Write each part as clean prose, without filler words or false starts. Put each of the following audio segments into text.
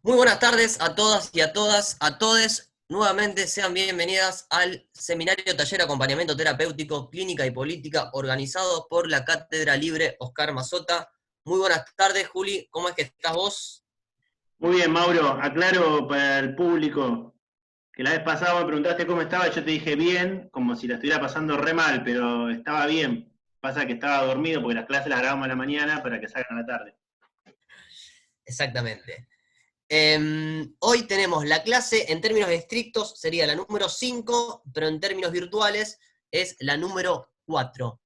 Muy buenas tardes a todas y a todas, a todes. Nuevamente sean bienvenidas al Seminario Taller Acompañamiento Terapéutico, Clínica y Política, organizado por la Cátedra Libre Oscar Mazota. Muy buenas tardes, Juli. ¿Cómo es que estás vos? Muy bien, Mauro. Aclaro para el público que la vez pasada me preguntaste cómo estaba, yo te dije bien, como si la estuviera pasando re mal, pero estaba bien. Pasa que estaba dormido porque las clases las grabamos a la mañana para que salgan a la tarde. Exactamente. Hoy tenemos la clase, en términos estrictos, sería la número 5, pero en términos virtuales es la número 4.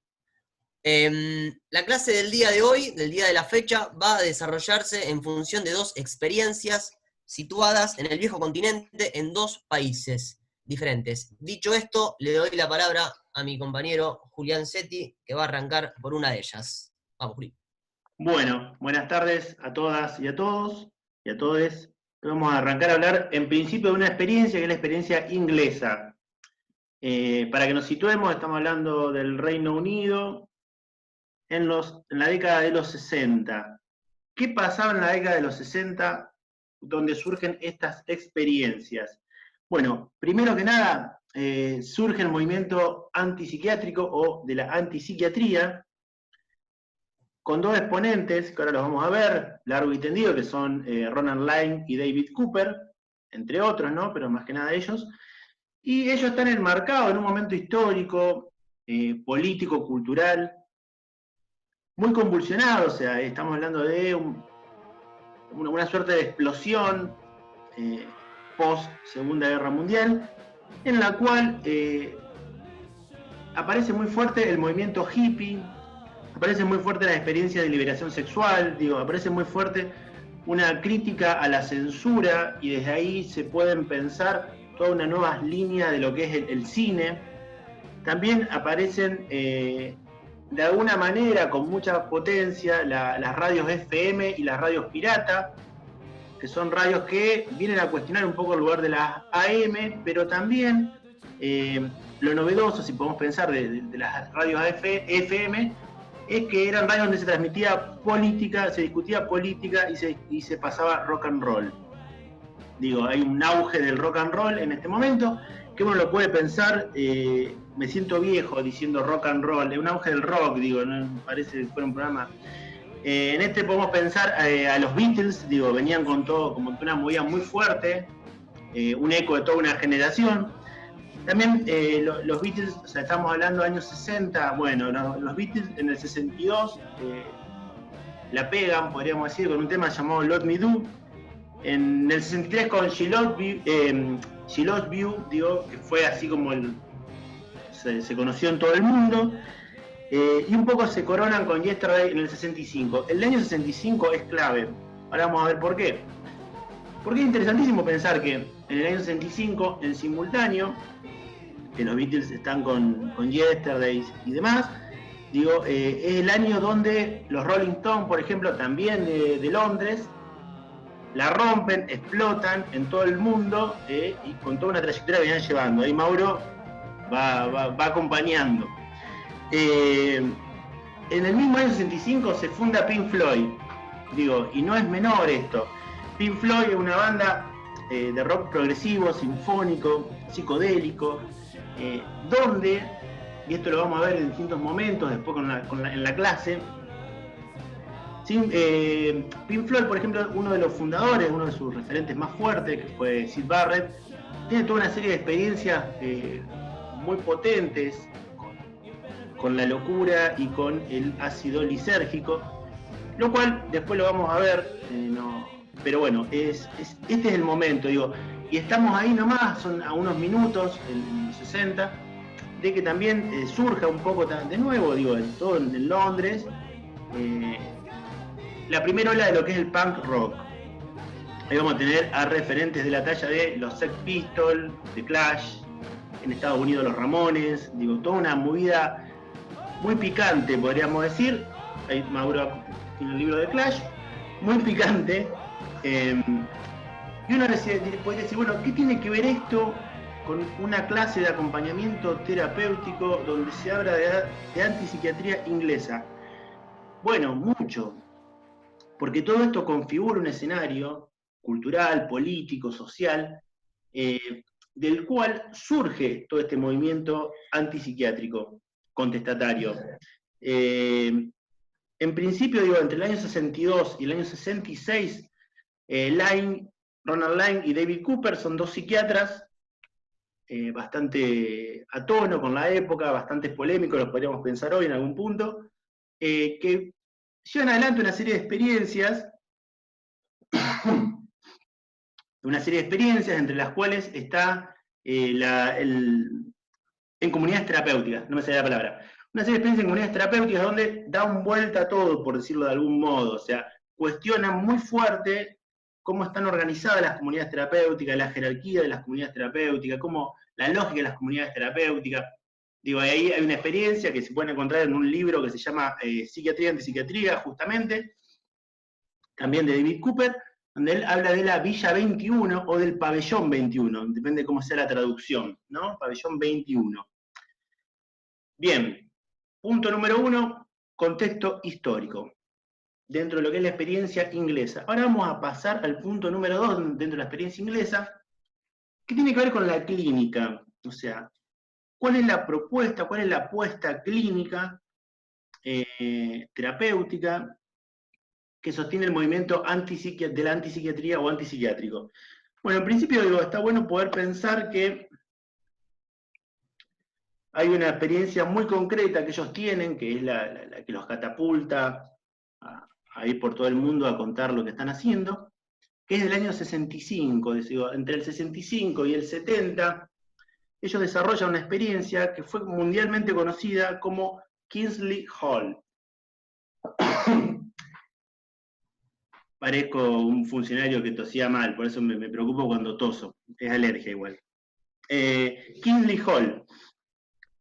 La clase del día de hoy, del día de la fecha, va a desarrollarse en función de dos experiencias situadas en el viejo continente en dos países diferentes. Dicho esto, le doy la palabra a mi compañero Julián Setti, que va a arrancar por una de ellas. Vamos, Juli. Bueno, buenas tardes a todas y a todos y a todes. Vamos a arrancar a hablar en principio de una experiencia que es la experiencia inglesa. Para que nos situemos, estamos hablando del Reino Unido en la década de los 60. ¿Qué pasaba en la década de los 60 donde surgen estas experiencias? Bueno, primero que nada, surge el movimiento antipsiquiátrico o de la antipsiquiatría, con dos exponentes, que ahora los vamos a ver, largo y tendido, que son Ronald Lyne y David Cooper, entre otros, ¿no? Pero más que nada ellos. Y ellos están enmarcados en un momento histórico, político, cultural, muy convulsionado, o sea, estamos hablando de una suerte de explosión post Segunda Guerra Mundial, en la cual aparece muy fuerte el movimiento hippie, aparece muy fuerte la experiencia de liberación sexual, aparece muy fuerte una crítica a la censura, y desde ahí se pueden pensar toda una nueva línea de lo que es el cine. También aparecen de alguna manera, con mucha potencia, las radios FM y las radios pirata, que son radios que vienen a cuestionar un poco el lugar de las AM, pero también lo novedoso, si podemos pensar, de las radios FM, es que eran radios donde se transmitía política, se discutía política y se pasaba rock and roll. Hay un auge del rock and roll en este momento, que uno lo puede pensar, me siento viejo diciendo rock and roll, es un auge del rock, no parece que fuera un programa. En este podemos pensar a los Beatles, venían con todo, como una movida muy fuerte, un eco de toda una generación. También los Beatles, o sea, estamos hablando de años 60, bueno, los Beatles en el 62 la pegan, podríamos decir, con un tema llamado Let Me Do. En el 63 con She Loves You, que fue así como se conoció en todo el mundo. Y un poco se coronan con Yesterday en el 65. El año 65 es clave. Ahora vamos a ver por qué. Porque es interesantísimo pensar que en el año 65, en simultáneo, que los Beatles están con Yesterday y demás, es el año donde los Rolling Stones, por ejemplo, también de Londres, la rompen, explotan en todo el mundo, y con toda una trayectoria que vienen llevando. Ahí Mauro va acompañando. En el mismo año 65 se funda Pink Floyd, y no es menor esto. Pink Floyd es una banda de rock progresivo, sinfónico, psicodélico, donde, y esto lo vamos a ver en distintos momentos después en la clase, Pink Floyd, por ejemplo, uno de los fundadores, uno de sus referentes más fuertes, que fue Syd Barrett, tiene toda una serie de experiencias muy potentes con la locura y con el ácido lisérgico, lo cual después lo vamos a ver, pero bueno, este es el momento, y estamos ahí nomás, son a unos minutos, en los 60, de que también surja un poco de nuevo, todo en Londres, la primera ola de lo que es el punk rock. Ahí vamos a tener a referentes de la talla de los Sex Pistols, de Clash, en Estados Unidos los Ramones, toda una movida muy picante, podríamos decir. Ahí Mauro tiene el libro de Clash, muy picante. Y uno puede decir, bueno, ¿qué tiene que ver esto con una clase de acompañamiento terapéutico donde se habla de antipsiquiatría inglesa? Bueno, mucho, porque todo esto configura un escenario cultural, político, social, del cual surge todo este movimiento antipsiquiátrico, contestatario. En principio, digo, entre el año 62 y el año 66, Ronald Lyne y David Cooper son dos psiquiatras bastante a tono con la época, bastante polémicos, los podríamos pensar hoy en algún punto, que llevan adelante una serie de experiencias, entre las cuales está en comunidades terapéuticas, no me sale la palabra, una serie de experiencias en comunidades terapéuticas donde dan vuelta a todo, por decirlo de algún modo, o sea, cuestionan muy fuerte cómo están organizadas las comunidades terapéuticas, la jerarquía de las comunidades terapéuticas, cómo la lógica de las comunidades terapéuticas. Digo, ahí hay una experiencia que se puede encontrar en un libro que se llama Psiquiatría y Antipsiquiatría, justamente, también de David Cooper, donde él habla de la Villa 21 o del Pabellón 21, depende de cómo sea la traducción, ¿no? Pabellón 21. Bien, punto número 1, contexto histórico, dentro de lo que es la experiencia inglesa. Ahora vamos a pasar al punto número 2, dentro de la experiencia inglesa, que tiene que ver con la clínica, o sea, ¿cuál es la propuesta, cuál es la apuesta clínica, terapéutica, que sostiene el movimiento de la antipsiquiatría o antipsiquiátrico? Bueno, en principio digo, está bueno poder pensar que hay una experiencia muy concreta que ellos tienen, que es la que los catapulta a ir por todo el mundo a contar lo que están haciendo, que es del año 65, digo, entre el 65 y el 70, ellos desarrollan una experiencia que fue mundialmente conocida como Kingsley Hall. Parezco un funcionario que tosía mal, por eso me preocupo cuando toso, es alergia igual. Kingsley Hall.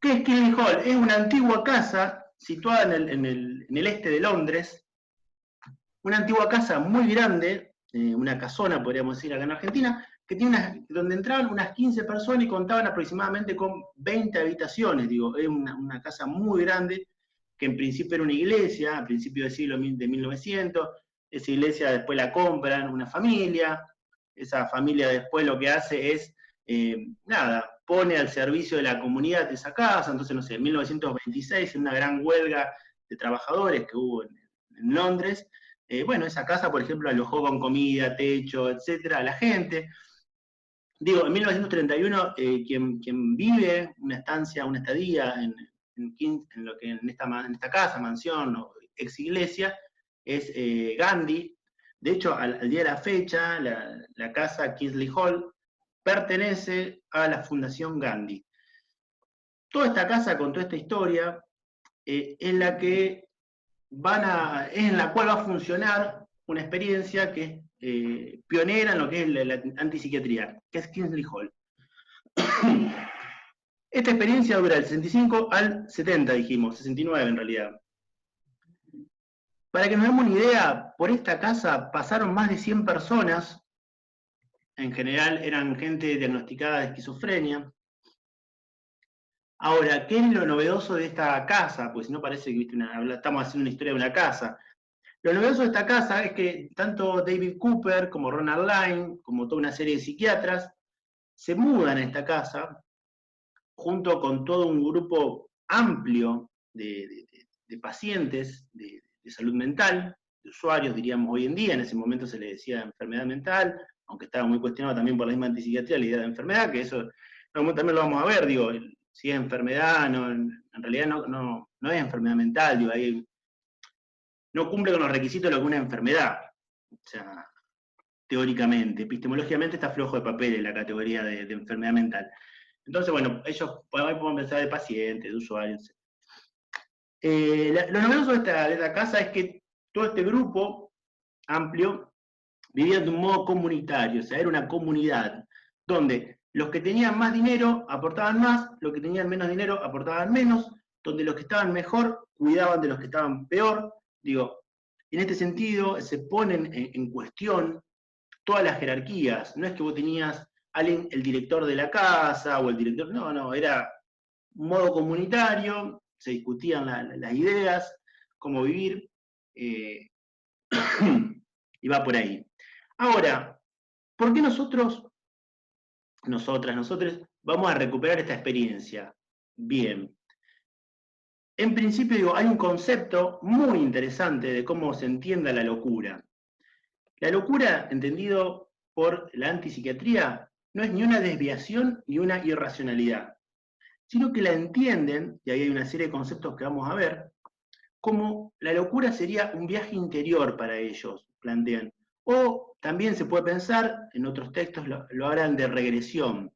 ¿Qué es Kingsley Hall? Es una antigua casa situada en el este de Londres, una antigua casa muy grande, una casona podríamos decir acá en Argentina, que tiene donde entraban unas 15 personas y contaban aproximadamente con 20 habitaciones, digo, es una casa muy grande, que en principio era una iglesia, a principios del siglo de 1900, esa iglesia después la compran una familia, esa familia después lo que hace es, pone al servicio de la comunidad de esa casa, entonces no sé, en 1926, en una gran huelga de trabajadores que hubo en Londres, bueno, esa casa, por ejemplo, alojó con comida, techo, etcétera, a la gente. Digo, en 1931, quien vive una estancia, una estadía en esta casa, mansión o ex iglesia, es Gandhi. De hecho, al día de la fecha, la casa Kingsley Hall pertenece a la Fundación Gandhi. Toda esta casa, con toda esta historia, es en la cual va a funcionar una experiencia que es pionera en lo que es la antipsiquiatría, que es Kingsley Hall. Esta experiencia dura del 65 al 70, dijimos, 69 en realidad. Para que nos demos una idea, por esta casa pasaron más de 100 personas, en general eran gente diagnosticada de esquizofrenia. Ahora, ¿qué es lo novedoso de esta casa? Pues si no parece que estamos haciendo una historia de una casa. Lo novedoso de esta casa es que tanto David Cooper como Ronald Lyne, como toda una serie de psiquiatras, se mudan a esta casa junto con todo un grupo amplio de pacientes de salud mental, de usuarios, diríamos hoy en día. En ese momento se le decía enfermedad mental, aunque estaba muy cuestionado también por la misma antipsiquiatría la idea de enfermedad, que eso también lo vamos a ver, digo, si es enfermedad, en realidad no es enfermedad mental, digo, ahí no cumple con los requisitos de lo que es una enfermedad. O sea, teóricamente, epistemológicamente está flojo de papel en la categoría de enfermedad mental. Entonces, bueno, ellos podemos pensar de pacientes, de usuarios. Lo novedoso de esta casa es que todo este grupo amplio vivía de un modo comunitario, o sea, era una comunidad, donde los que tenían más dinero aportaban más, los que tenían menos dinero aportaban menos, donde los que estaban mejor cuidaban de los que estaban peor. Digo, en este sentido se ponen en cuestión todas las jerarquías. No es que vos tenías el director de la casa o el director, no, era un modo comunitario, se discutían las ideas, cómo vivir. y va por ahí. Ahora, ¿por qué nosotros vamos a recuperar esta experiencia? Bien. En principio, digo, hay un concepto muy interesante de cómo se entienda la locura. La locura, entendido por la antipsiquiatría, no es ni una desviación ni una irracionalidad, sino que la entienden, y ahí hay una serie de conceptos que vamos a ver, como la locura sería un viaje interior para ellos, plantean. O también se puede pensar, en otros textos lo hablan de regresión.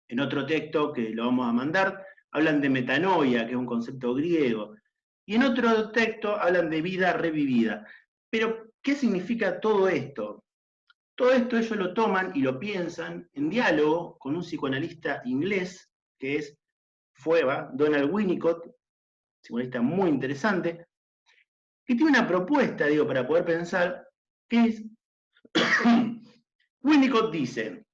En otro texto, que lo vamos a mandar, hablan de metanoia, que es un concepto griego. Y en otro texto hablan de vida revivida. Pero, ¿qué significa todo esto? Todo esto ellos lo toman y lo piensan en diálogo con un psicoanalista inglés, que es Fueva, Donald Winnicott, psicoanalista muy interesante, que tiene una propuesta, digo, para poder pensar, que es, Winnicott dice,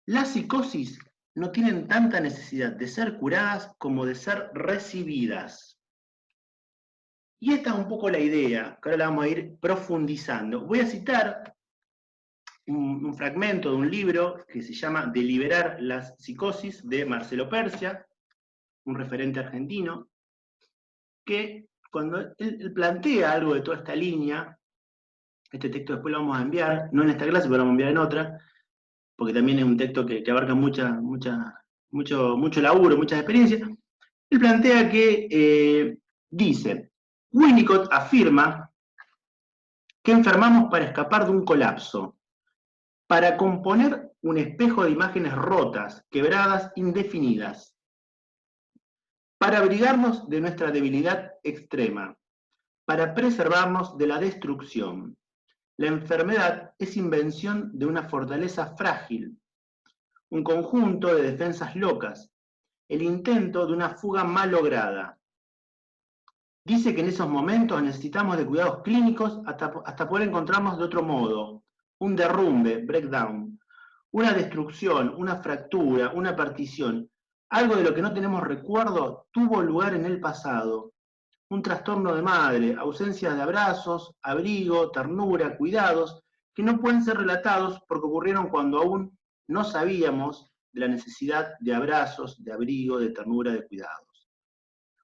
las psicosis no tienen tanta necesidad de ser curadas como de ser recibidas. Y esta es un poco la idea, que ahora la vamos a ir profundizando. Voy a citar un fragmento de un libro que se llama Deliberar las psicosis, de Marcelo Persia, un referente argentino, que cuando él plantea algo de toda esta línea, este texto después lo vamos a enviar, no en esta clase, pero lo vamos a enviar en otra, porque también es un texto que abarca mucho laburo, muchas experiencias. Él plantea que, dice, Winnicott afirma que enfermamos para escapar de un colapso, para componer un espejo de imágenes rotas, quebradas, indefinidas, para abrigarnos de nuestra debilidad extrema, para preservarnos de la destrucción. La enfermedad es invención de una fortaleza frágil, un conjunto de defensas locas, el intento de una fuga mal lograda. Dice que en esos momentos necesitamos de cuidados clínicos hasta poder encontrarnos de otro modo, un derrumbe, breakdown, una destrucción, una fractura, una partición, algo de lo que no tenemos recuerdo tuvo lugar en el pasado, un trastorno de madre, ausencia de abrazos, abrigo, ternura, cuidados, que no pueden ser relatados porque ocurrieron cuando aún no sabíamos de la necesidad de abrazos, de abrigo, de ternura, de cuidados.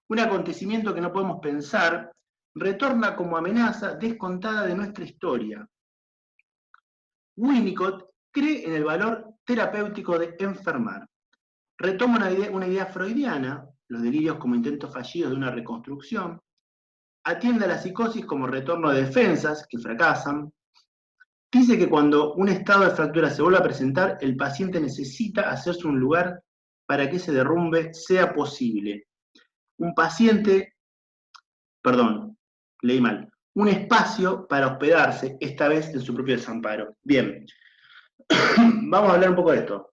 Un acontecimiento que no podemos pensar retorna como amenaza descontada de nuestra historia. Winnicott cree en el valor terapéutico de enfermar. Retoma una idea freudiana, los delirios como intentos fallidos de una reconstrucción, atiende a la psicosis como retorno de defensas que fracasan, dice que cuando un estado de fractura se vuelve a presentar, el paciente necesita hacerse un lugar para que ese derrumbe sea posible. Un espacio para hospedarse, esta vez en su propio desamparo. Bien, vamos a hablar un poco de esto.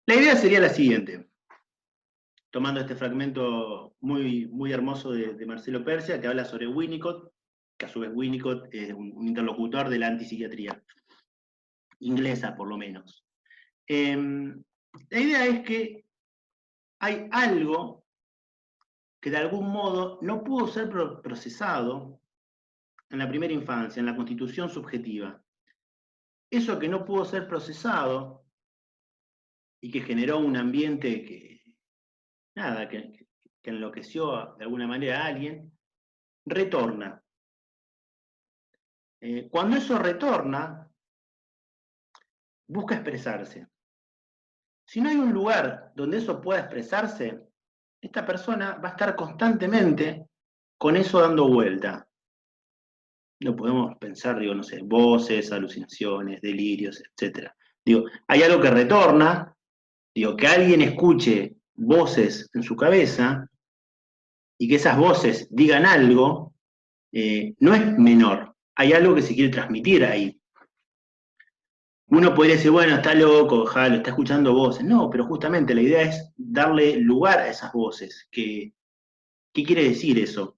La idea sería la siguiente, tomando este fragmento muy hermoso de Marcelo Persia, que habla sobre Winnicott, que a su vez Winnicott es un interlocutor de la antipsiquiatría, inglesa por lo menos. La idea es que hay algo que de algún modo no pudo ser procesado en la primera infancia, en la constitución subjetiva. Eso que no pudo ser procesado y que generó un ambiente que enloqueció de alguna manera a alguien, retorna. Cuando eso retorna, busca expresarse. Si no hay un lugar donde eso pueda expresarse, esta persona va a estar constantemente con eso dando vuelta. No podemos pensar, no sé, voces, alucinaciones, delirios, etc. Hay algo que retorna, que alguien escuche voces en su cabeza y que esas voces digan algo, no es menor. Hay algo que se quiere transmitir ahí. Uno podría decir, bueno, está loco, Jalo, está escuchando voces. No, pero justamente la idea es darle lugar a esas voces. ¿Qué quiere decir eso?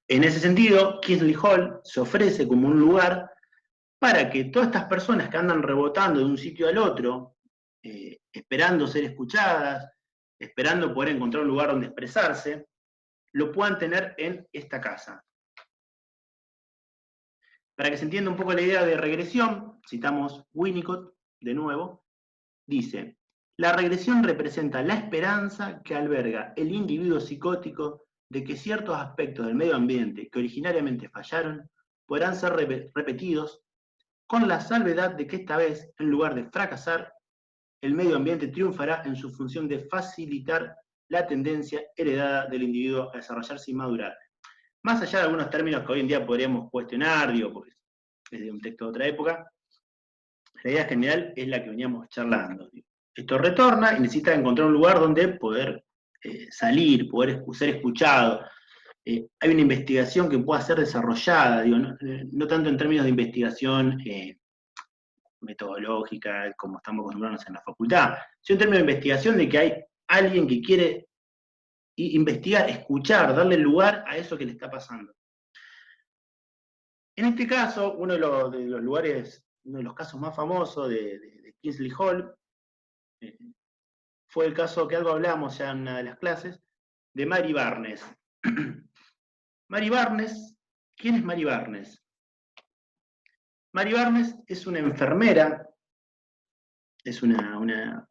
En ese sentido, Kingsley Hall se ofrece como un lugar para que todas estas personas que andan rebotando de un sitio al otro, esperando ser escuchadas, esperando poder encontrar un lugar donde expresarse, lo puedan tener en esta casa. Para que se entienda un poco la idea de regresión, citamos Winnicott de nuevo, dice: la regresión representa la esperanza que alberga el individuo psicótico de que ciertos aspectos del medio ambiente que originariamente fallaron podrán ser repetidos, con la salvedad de que esta vez, en lugar de fracasar, el medio ambiente triunfará en su función de facilitar la tendencia heredada del individuo a desarrollarse y madurar. Más allá de algunos términos que hoy en día podríamos cuestionar, digo, porque es de un texto de otra época, la idea general es la que veníamos charlando. Esto retorna y necesita encontrar un lugar donde poder salir, poder ser escuchado. Hay una investigación que pueda ser desarrollada, digo, no tanto en términos de investigación metodológica, como estamos acostumbrados en la facultad, sino en términos de investigación de que hay alguien que quiere investigar, escuchar, darle lugar a eso que le está pasando. En este caso, uno de los lugares, uno de los casos más famosos de Kingsley Hall, fue el caso que algo hablamos ya en una de las clases, de Mary Barnes. Mary Barnes, ¿quién es Mary Barnes? Mary Barnes es una enfermera, es una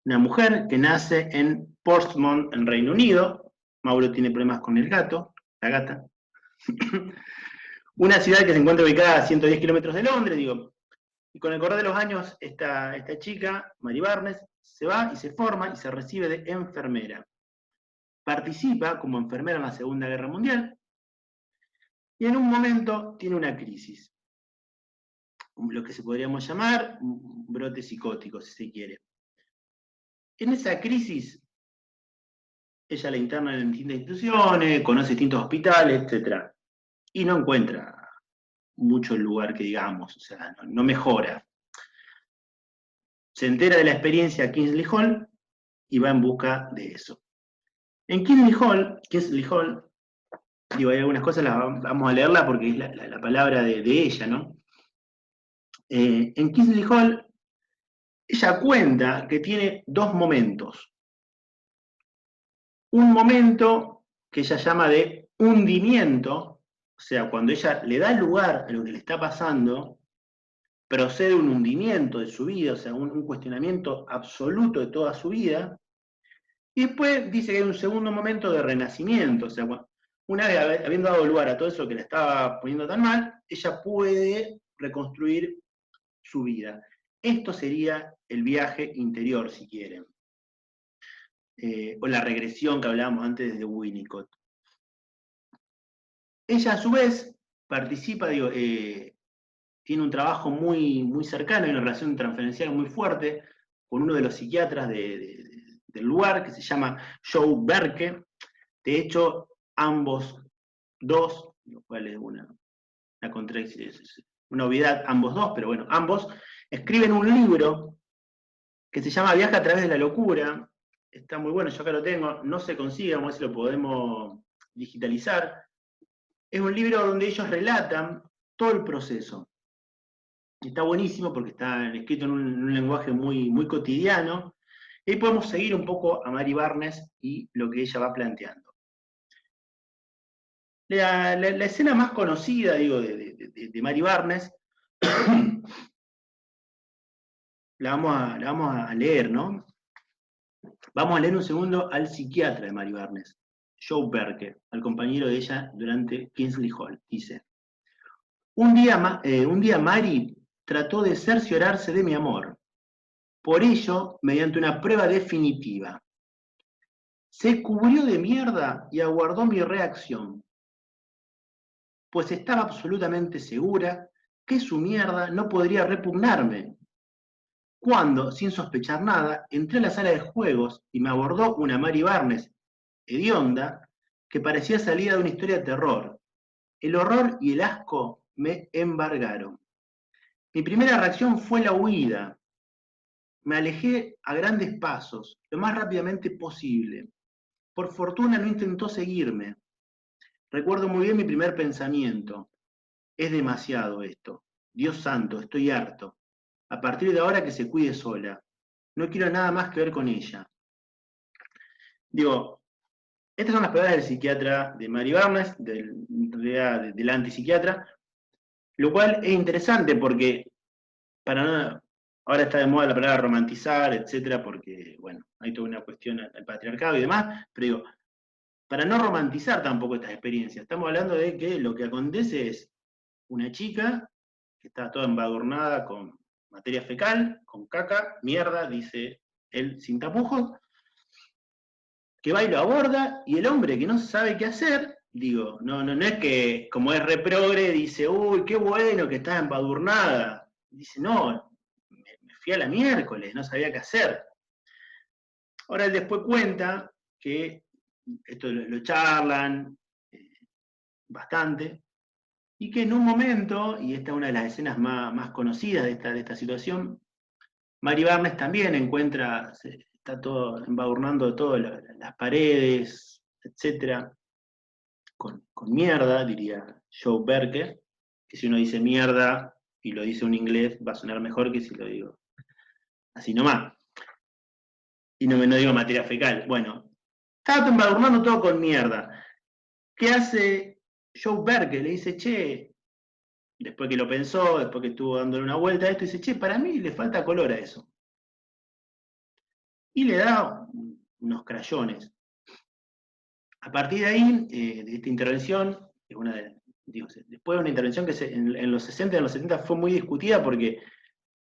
mujer que nace en Portsmouth, en Reino Unido. Mauro tiene problemas con el gato, la gata. Una ciudad que se encuentra ubicada a 110 kilómetros de Londres, digo. Y con el correr de los años, esta chica, Mary Barnes, se va y se forma y se recibe de enfermera. Participa como enfermera en la Segunda Guerra Mundial y en un momento tiene una crisis. Lo que se podríamos llamar un brote psicótico, si se quiere. En esa crisis, ella la interna en distintas instituciones, conoce distintos hospitales, etc. Y no encuentra mucho el lugar que digamos, o sea, no mejora. Se entera de la experiencia Kingsley Hall y va en busca de eso. En Kingsley Hall, digo, hay algunas cosas, vamos a leerla porque es la palabra de ella, ¿no? En Kingsley Hall, ella cuenta que tiene dos momentos. Un momento que ella llama de hundimiento, o sea, cuando ella le da lugar a lo que le está pasando, procede un hundimiento de su vida, o sea, un cuestionamiento absoluto de toda su vida, y después dice que hay un segundo momento de renacimiento, o sea, una vez habiendo dado lugar a todo eso que le estaba poniendo tan mal, ella puede reconstruir su vida. Esto sería el viaje interior, si quieren, o la regresión que hablábamos antes de Winnicott. Ella, a su vez, participa, digo, tiene un trabajo muy, muy cercano y una relación transferencial muy fuerte con uno de los psiquiatras del lugar, que se llama Joe Berke. De hecho, ambos dos, lo cual es una obviedad, ambos dos, pero bueno, ambos escriben un libro que se llama Viaje a través de la locura. Está muy bueno, yo acá lo tengo, no se consigue, vamos a ver si lo podemos digitalizar. Es un libro donde ellos relatan todo el proceso. Está buenísimo porque está escrito en un lenguaje muy, muy cotidiano. Y ahí podemos seguir un poco a Mary Barnes y lo que ella va planteando. La escena más conocida, digo, de Mary Barnes, la vamos a leer, ¿no? Vamos a leer un segundo al psiquiatra de Mary Barnes, Joe Berke, al compañero de ella durante Kingsley Hall. Dice: un día Mary trató de cerciorarse de mi amor. Por ello, mediante una prueba definitiva, se cubrió de mierda y aguardó mi reacción, pues estaba absolutamente segura que su mierda no podría repugnarme. Cuando, sin sospechar nada, entré a la sala de juegos y me abordó una Mary Barnes hedionda que parecía salida de una historia de terror. El horror y el asco me embargaron. Mi primera reacción fue la huida. Me alejé a grandes pasos, lo más rápidamente posible. Por fortuna no intentó seguirme. Recuerdo muy bien mi primer pensamiento. Es demasiado esto. Dios santo, estoy harto. A partir de ahora que se cuide sola. No quiero nada más que ver con ella. Digo, estas son las palabras del psiquiatra de Mary Barnes, en realidad del antipsiquiatra, lo cual es interesante porque ahora está de moda la palabra romantizar, etcétera, porque, bueno, hay toda una cuestión al patriarcado y demás, pero digo, para no romantizar tampoco estas experiencias, estamos hablando de que lo que acontece es una chica que está toda embadurnada con materia fecal, con caca, mierda, dice él sin tapujos, que va y lo aborda, y el hombre que no sabe qué hacer, digo, no es que como es reprogre, dice, uy, qué bueno que estás embadurnada. Dice, no, me fui a la miércoles, no sabía qué hacer. Ahora él después cuenta que esto lo charlan bastante, y que en un momento, y esta es una de las escenas más conocidas de esta situación, Mary Barnes también está todo embadurnando todas las paredes, etcétera, con mierda, diría Joe Berke, que si uno dice mierda y lo dice un inglés va a sonar mejor que si lo digo así nomás. Y no digo materia fecal. Bueno, estaba embadurnando todo con mierda. ¿Qué hace Joe Berke? Le dice, che, después que lo pensó, después que estuvo dándole una vuelta a esto, dice, che, para mí le falta color a eso. Y le da unos crayones. A partir de ahí, de esta intervención, después de una intervención que en los 60 y en los 70 fue muy discutida porque,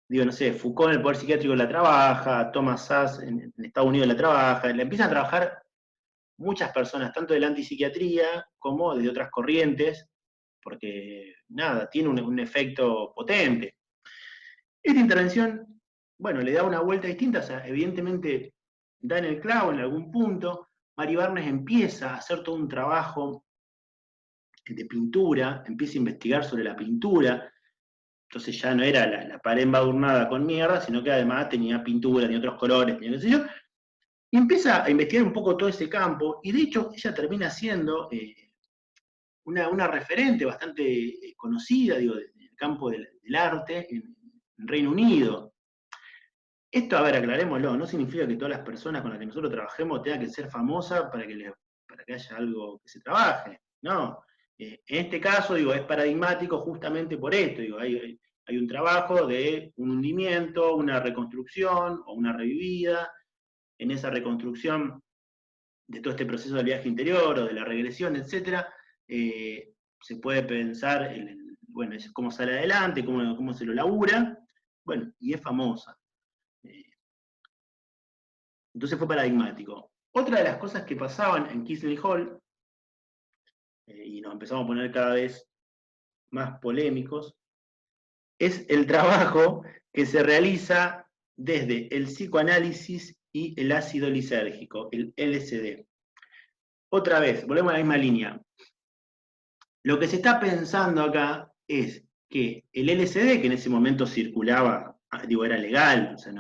digo, no sé, Foucault en el Poder Psiquiátrico la trabaja, Thomas Szasz en Estados Unidos la trabaja, la empiezan a trabajar muchas personas, tanto de la antipsiquiatría como de otras corrientes, porque, nada, tiene un efecto potente. Esta intervención, bueno, le da una vuelta distinta, o sea, evidentemente da en el clavo en algún punto. Mary Barnes empieza a hacer todo un trabajo de pintura, empieza a investigar sobre la pintura, entonces ya no era la pared embadurnada con mierda, sino que además tenía pintura, tenía otros colores, tenía qué sé yo, y empieza a investigar un poco todo ese campo, y de hecho ella termina siendo una referente bastante conocida, digo, del campo del arte en Reino Unido. Esto, a ver, aclarémoslo, no significa que todas las personas con las que nosotros trabajemos tengan que ser famosas para que haya algo que se trabaje, no. En este caso, digo, es paradigmático justamente por esto, digo, hay un trabajo de un hundimiento, una reconstrucción o una revivida. En esa reconstrucción de todo este proceso del viaje interior o de la regresión, etcétera, se puede pensar bueno, cómo sale adelante, cómo se lo labura, bueno, y es famosa. Entonces fue paradigmático. Otra de las cosas que pasaban en Kingsley Hall, y nos empezamos a poner cada vez más polémicos, es el trabajo que se realiza desde el psicoanálisis y el ácido lisérgico, el LSD. Otra vez, volvemos a la misma línea. Lo que se está pensando acá es que el LSD, que en ese momento circulaba, digo, era legal, o sea,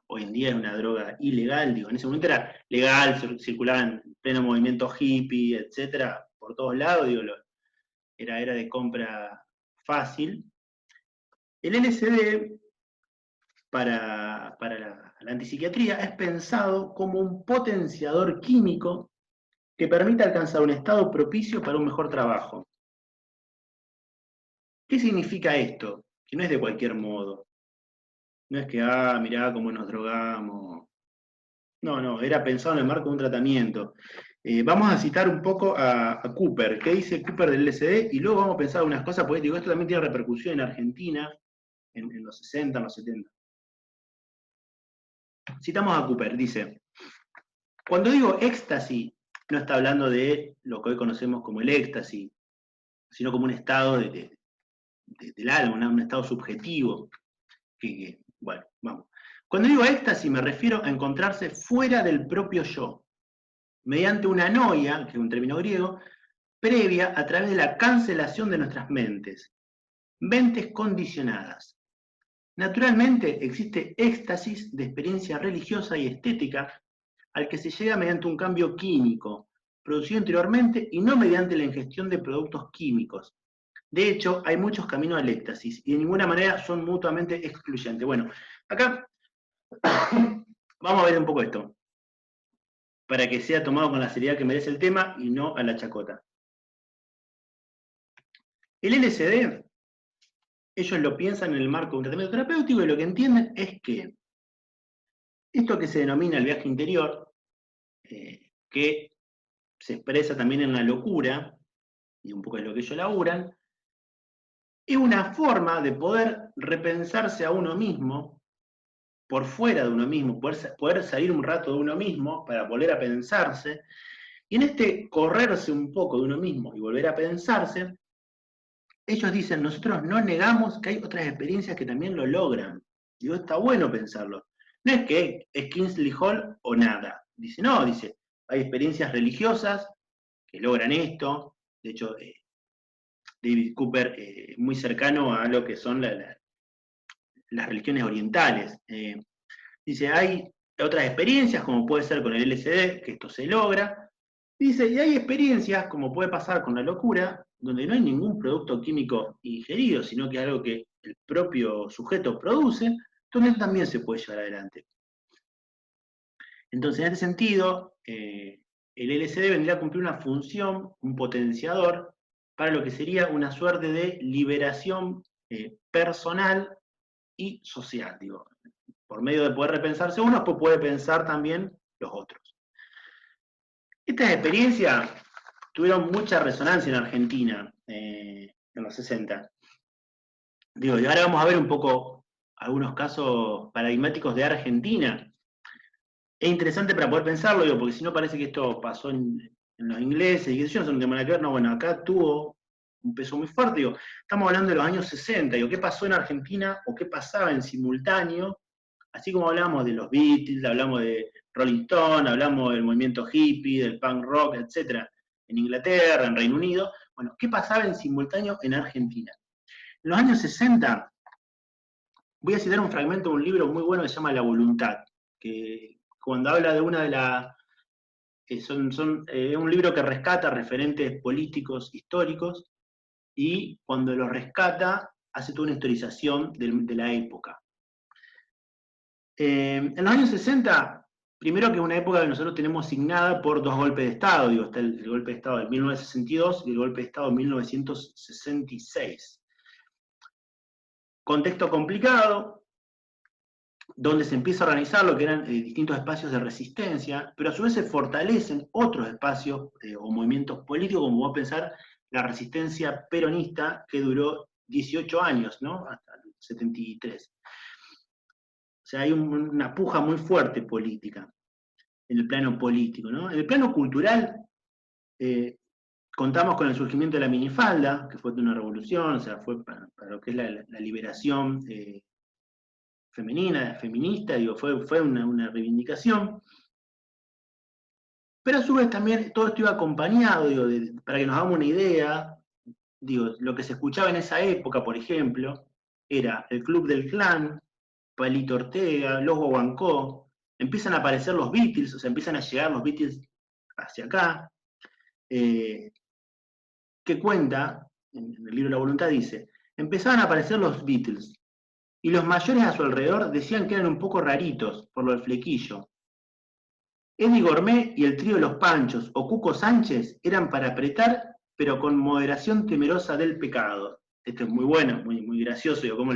hoy en día es una droga ilegal, digo, en ese momento era legal, circulaba en pleno movimiento hippie, etcétera, por todos lados, digo, era de compra fácil. El LSD para la antipsiquiatría es pensado como un potenciador químico que permite alcanzar un estado propicio para un mejor trabajo. ¿Qué significa esto? Que no es de cualquier modo. No es que, mirá cómo nos drogamos. No, era pensado en el marco de un tratamiento. Vamos a citar un poco a Cooper. ¿Qué dice Cooper del LSD? Y luego vamos a pensar unas cosas, porque digo, esto también tiene repercusión en Argentina, en los 60, en los 70. Citamos a Cooper, dice, cuando digo éxtasis, no está hablando de lo que hoy conocemos como el éxtasis, sino como un estado del alma, un estado subjetivo. Bueno, vamos. Cuando digo éxtasis me refiero a encontrarse fuera del propio yo, mediante una noia, que es un término griego, previa a través de la cancelación de nuestras mentes condicionadas. Naturalmente existe éxtasis de experiencia religiosa y estética al que se llega mediante un cambio químico, producido anteriormente y no mediante la ingestión de productos químicos. De hecho, hay muchos caminos al éxtasis y de ninguna manera son mutuamente excluyentes. Bueno, acá vamos a ver un poco esto. para que sea tomado con la seriedad que merece el tema y no a la chacota. El LSD, ellos lo piensan en el marco de un tratamiento terapéutico y lo que entienden es que esto que se denomina el viaje interior, que se expresa también en la locura, y un poco es lo que ellos laburan, es una forma de poder repensarse a uno mismo, por fuera de uno mismo, poder salir un rato de uno mismo para volver a pensarse, y en este correrse un poco de uno mismo y volver a pensarse, ellos dicen, nosotros no negamos que hay otras experiencias que también lo logran. Digo, está bueno pensarlo. No es que es Kingsley Hall o nada. Dice, no, dice, hay experiencias religiosas que logran esto. De hecho, David Cooper es muy cercano a lo que son las religiones orientales. Dice, hay otras experiencias, como puede ser con el LSD, que esto se logra. Dice, y hay experiencias, como puede pasar con la locura, donde no hay ningún producto químico ingerido, sino que es algo que el propio sujeto produce, donde esto también se puede llevar adelante. Entonces, en este sentido, el LSD vendría a cumplir una función, un potenciador, para lo que sería una suerte de liberación personal y social, digo. Por medio de poder repensarse uno, pues puede pensar también los otros. Estas experiencias tuvieron mucha resonancia en Argentina en los 60. Digo, y ahora vamos a ver un poco algunos casos paradigmáticos de Argentina. Es interesante para poder pensarlo, digo, porque si no parece que esto pasó en los ingleses y que yo no tengo nada que ver. No, bueno, acá tuvo un peso muy fuerte. Digo, estamos hablando de los años 60. Digo, ¿qué pasó en Argentina o qué pasaba en simultáneo? Así como hablamos de los Beatles, hablamos de Rolling Stone, hablamos del movimiento hippie, del punk rock, etc. En Inglaterra, en Reino Unido. Bueno, ¿qué pasaba en simultáneo en Argentina? En los años 60, voy a citar un fragmento de un libro muy bueno que se llama La Voluntad, que cuando habla de una de las... es un libro que rescata referentes políticos, históricos, y cuando los rescata, hace toda una historización de la época. En los años 60, primero que es una época que nosotros tenemos asignada por dos golpes de Estado, digo, está el golpe de Estado de 1962 y el golpe de Estado de 1966. Contexto complicado, donde se empieza a organizar lo que eran distintos espacios de resistencia, pero a su vez se fortalecen otros espacios o movimientos políticos, como vos pensar la resistencia peronista, que duró 18 años, ¿no? Hasta el 73. O sea, hay una puja muy fuerte política, en el plano político, ¿no? En el plano cultural, contamos con el surgimiento de la minifalda, que fue una revolución, o sea, fue para lo que es la liberación feminista, digo, fue una reivindicación. Pero a su vez también todo esto iba acompañado, digo, para que nos hagamos una idea, digo, lo que se escuchaba en esa época, por ejemplo, era el Club del Clan, Palito Ortega, Los Guaguancó, empiezan a aparecer los Beatles, o sea, empiezan a llegar los Beatles hacia acá, que cuenta, en el libro La Voluntad dice, empezaban a aparecer los Beatles, y los mayores a su alrededor decían que eran un poco raritos, por lo del flequillo. Eddie Gourmet y el trío de los Panchos, o Cuco Sánchez, eran para apretar, pero con moderación temerosa del pecado. Esto es muy bueno, muy gracioso, digo, cómo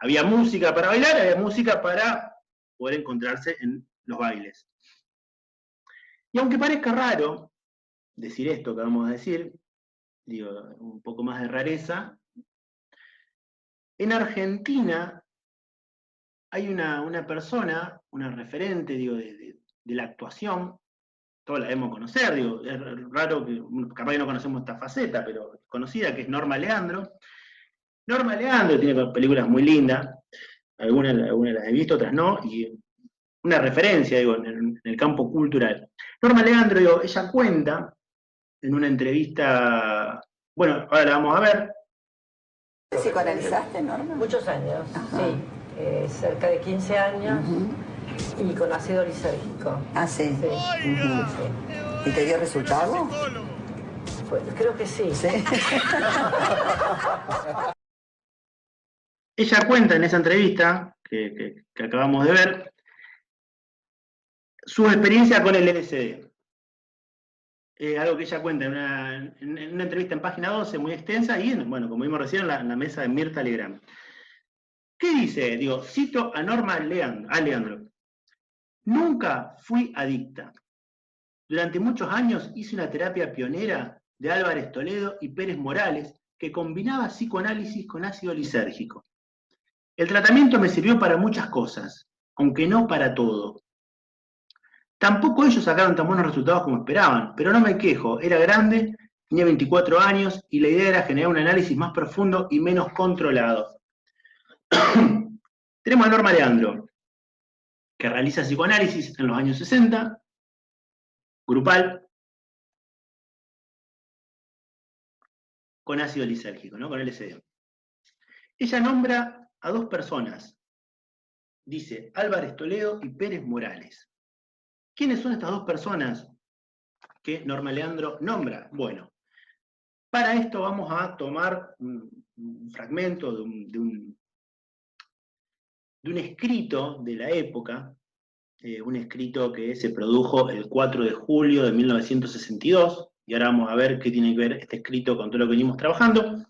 había música para bailar, había música para poder encontrarse en los bailes. Y aunque parezca raro decir esto que vamos a decir, digo, un poco más de rareza, en Argentina hay una persona, una referente, digo, de la actuación, todos la debemos conocer, digo, es raro que, capaz que no conocemos esta faceta, pero conocida, que es Norma Leandro. Norma Leandro tiene películas muy lindas, algunas las he visto, otras no, y una referencia, digo, en el campo cultural. Norma Leandro, digo, ella cuenta en una entrevista, bueno, ahora la vamos a ver. ¿Te psicoanalizaste, Norma? Muchos años, sí, cerca de 15 años, y con ácido lisérgico. Ah, sí. Sí. ¿Y te dio resultado? Pues, creo que sí. Sí. Ella cuenta en esa entrevista que acabamos de ver su experiencia con el LSD. Algo que ella cuenta en una entrevista en página 12, muy extensa, y bueno, como vimos recién, en la mesa de Mirta Legrand. ¿Qué dice? Digo, cito a Norma Leandro. Nunca fui adicta. Durante muchos años hice una terapia pionera de Álvarez Toledo y Pérez Morales que combinaba psicoanálisis con ácido lisérgico. El tratamiento me sirvió para muchas cosas, aunque no para todo. Tampoco ellos sacaron tan buenos resultados como esperaban, pero no me quejo, era grande, tenía 24 años y la idea era generar un análisis más profundo y menos controlado. Tenemos a Norma Leandro, que realiza psicoanálisis en los años 60, grupal, con ácido lisérgico, ¿no? Con LSD. Ella nombra a dos personas, dice Álvarez Toledo y Pérez Morales. ¿Quiénes son estas dos personas que Norma Leandro nombra? Bueno, para esto vamos a tomar un fragmento de un escrito de la época, un escrito que se produjo el 4 de julio de 1962, y ahora vamos a ver qué tiene que ver este escrito con todo lo que venimos trabajando.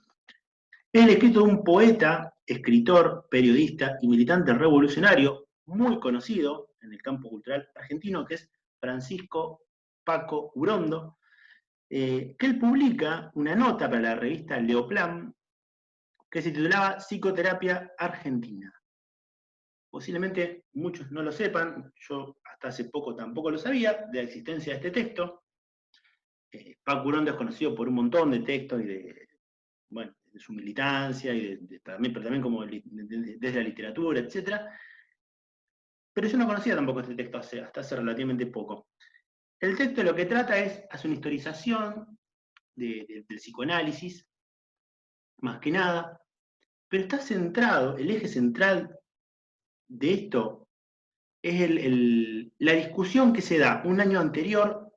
Es el escrito de un poeta, escritor, periodista y militante revolucionario muy conocido en el campo cultural argentino, que es Francisco Paco Urondo, que él publica una nota para la revista Leoplan que se titulaba Psicoterapia Argentina. Posiblemente muchos no lo sepan, yo hasta hace poco tampoco lo sabía, de la existencia de este texto. Paco Urondo es conocido por un montón de textos y de su militancia, y pero también como desde la literatura, etc. Pero yo no conocía tampoco este texto hasta hace relativamente poco. El texto lo que trata hace una historización del psicoanálisis, más que nada, pero está centrado, el eje central de esto es la discusión que se da un año anterior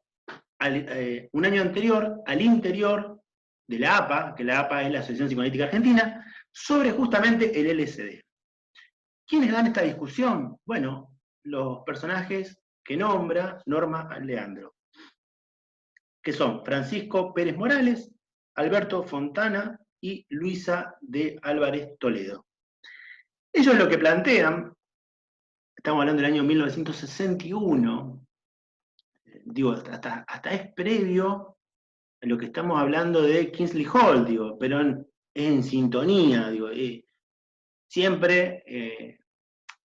al interior de la APA, que la APA es la Asociación Psicoanalítica Argentina, sobre justamente el LSD. ¿Quiénes dan esta discusión? Bueno, los personajes que nombra Norma Leandro, que son Francisco Pérez Morales, Alberto Fontana y Luisa de Álvarez Toledo. Ellos lo que plantean, estamos hablando del año 1961, digo, hasta es previo a lo que estamos hablando de Kingsley Hall, digo, pero es en sintonía, digo, siempre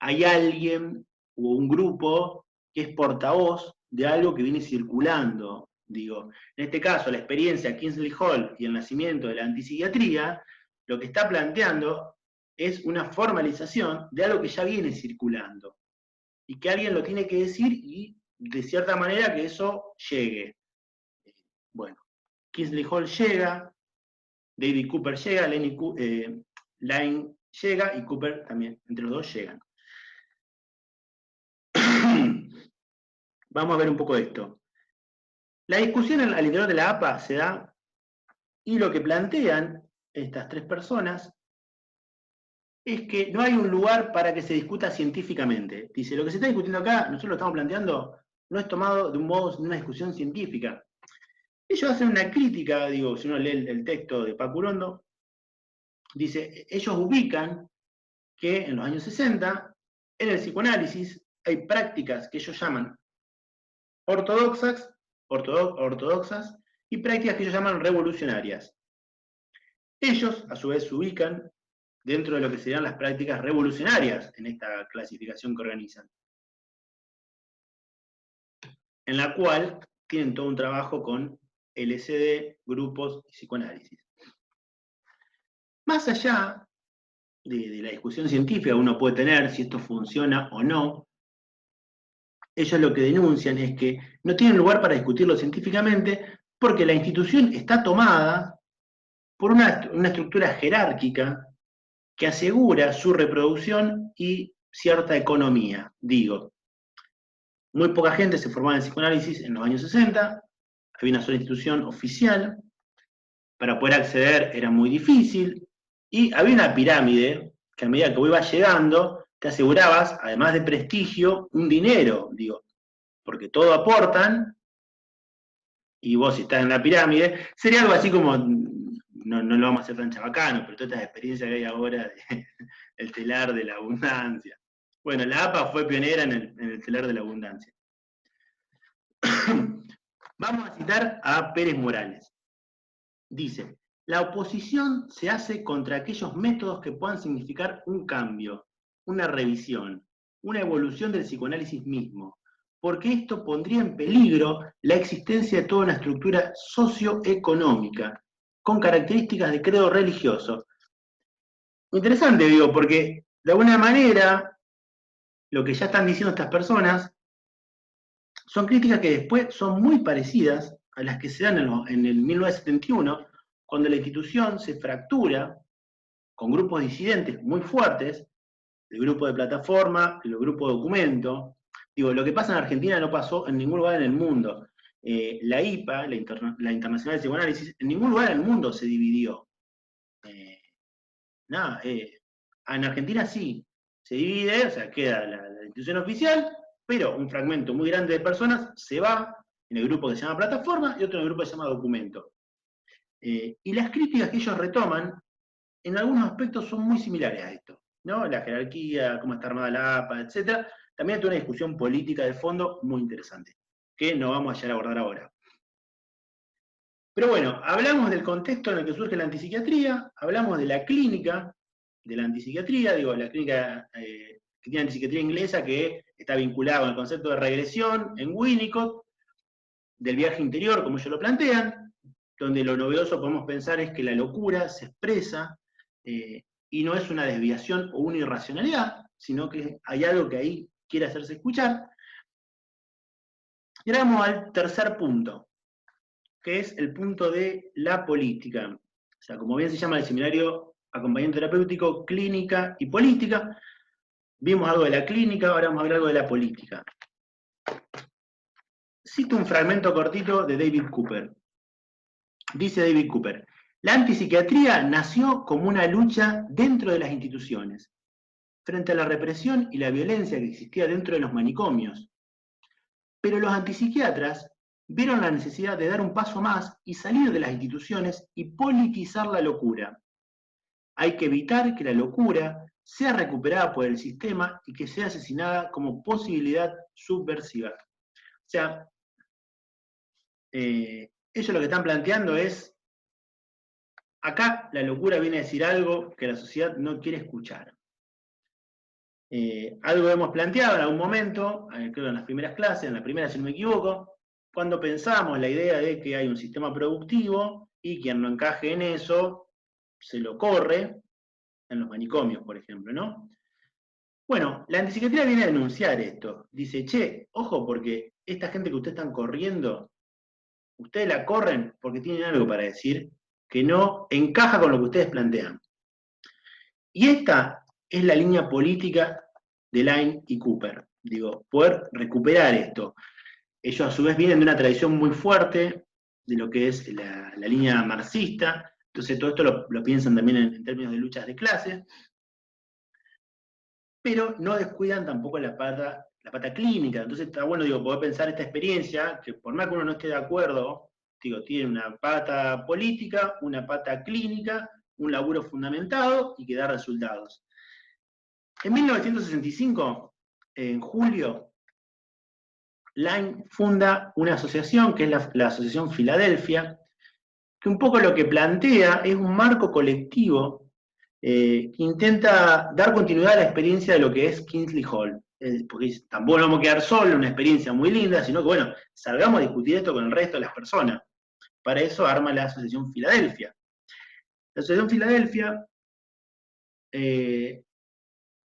hay alguien o un grupo que es portavoz de algo que viene circulando, digo. En este caso, la experiencia Kingsley Hall y el nacimiento de la antipsiquiatría, lo que está planteando es una formalización de algo que ya viene circulando, y que alguien lo tiene que decir y, de cierta manera, que eso llegue. Bueno, Kingsley Hall llega, David Cooper llega, Lane llega y Cooper también, entre los dos llegan. Vamos a ver un poco de esto. La discusión al interior de la APA se da, y lo que plantean estas tres personas es que no hay un lugar para que se discuta científicamente. Dice, lo que se está discutiendo acá, nosotros lo estamos planteando, no es tomado de un modo de una discusión científica. Ellos hacen una crítica, digo, si uno lee el texto de Paco Urondo, dice, ellos ubican que en los años 60, en el psicoanálisis, hay prácticas que ellos llaman ortodoxas y prácticas que ellos llaman revolucionarias. Ellos, a su vez, se ubican dentro de lo que serían las prácticas revolucionarias en esta clasificación que organizan, en la cual tienen todo un trabajo con LSD, grupos y psicoanálisis. Más allá de la discusión científica que uno puede tener si esto funciona o no, ellos lo que denuncian es que no tienen lugar para discutirlo científicamente porque la institución está tomada por una estructura jerárquica que asegura su reproducción y cierta economía. Digo, muy poca gente se formaba en psicoanálisis en los años 60, había una sola institución oficial, para poder acceder era muy difícil, y había una pirámide que a medida que vos ibas llegando, te asegurabas, además de prestigio, un dinero, digo. porque todo aportan, y vos si estás en la pirámide, sería algo así como, no lo vamos a hacer tan chabacano, pero todas estas experiencias que hay ahora del telar de la abundancia. Bueno, la APA fue pionera en el telar de la abundancia. Vamos a citar a Pérez Morales. Dice, la oposición se hace contra aquellos métodos que puedan significar un cambio, una revisión, una evolución del psicoanálisis mismo, porque esto pondría en peligro la existencia de toda una estructura socioeconómica, con características de credo religioso. Interesante, digo, porque de alguna manera lo que ya están diciendo estas personas son críticas que después son muy parecidas a las que se dan en el 1971, cuando la institución se fractura con grupos disidentes muy fuertes, el grupo de plataforma, el grupo de documento. Digo, lo que pasa en Argentina no pasó en ningún lugar en el mundo. La IPA, la Internacional de Psicoanálisis, en ningún lugar en el mundo se dividió. En Argentina sí, se divide, o sea, queda la institución oficial, pero un fragmento muy grande de personas se va en el grupo que se llama plataforma y otro en el grupo que se llama documento. Y las críticas que ellos retoman, en algunos aspectos son muy similares a esto, ¿no? La jerarquía, cómo está armada la APA, etc. También hay una discusión política de fondo muy interesante, que no vamos a llegar a abordar ahora. Pero bueno, hablamos del contexto en el que surge la antipsiquiatría, hablamos de la clínica de la antipsiquiatría, digo, la clínica que tiene antipsiquiatría inglesa, que está vinculada con el concepto de regresión en Winnicott, del viaje interior, como ellos lo plantean, donde lo novedoso podemos pensar es que la locura se expresa y no es una desviación o una irracionalidad, sino que hay algo que ahí quiere hacerse escuchar. Y ahora vamos al tercer punto, que es el punto de la política. O sea, como bien se llama el seminario acompañamiento terapéutico, clínica y política, vimos algo de la clínica, ahora vamos a ver algo de la política. Cito un fragmento cortito de David Cooper. Dice David Cooper, la antipsiquiatría nació como una lucha dentro de las instituciones, frente a la represión y la violencia que existía dentro de los manicomios. Pero los antipsiquiatras vieron la necesidad de dar un paso más y salir de las instituciones y politizar la locura. Hay que evitar que la locura sea recuperada por el sistema y que sea asesinada como posibilidad subversiva. O sea, ellos lo que están planteando es, acá la locura viene a decir algo que la sociedad no quiere escuchar. Algo hemos planteado en algún momento, creo en las primeras clases, en la primera si no me equivoco, cuando pensamos la idea de que hay un sistema productivo y quien no encaje en eso, se lo corre, en los manicomios, por ejemplo, ¿no? Bueno, la antipsiquiatría viene a denunciar esto. Dice, che, ojo, porque esta gente que ustedes están corriendo, ustedes la corren porque tienen algo para decir que no encaja con lo que ustedes plantean. Y esta es la línea política de Line y Cooper. Digo, poder recuperar esto. Ellos a su vez vienen de una tradición muy fuerte de lo que es la línea marxista, entonces todo esto lo piensan también en términos de luchas de clase, pero no descuidan tampoco la pata clínica. Entonces está bueno, digo, poder pensar esta experiencia, que por más que uno no esté de acuerdo, digo, tiene una pata política, una pata clínica, un laburo fundamentado y que da resultados. En 1965, en julio, Line funda una asociación, que es la Asociación Filadelfia, que un poco lo que plantea es un marco colectivo que intenta dar continuidad a la experiencia de lo que es Kingsley Hall. Porque tampoco vamos a quedar solo, una experiencia muy linda, sino que, bueno, salgamos a discutir esto con el resto de las personas. Para eso arma la Asociación Filadelfia. La Asociación Filadelfia,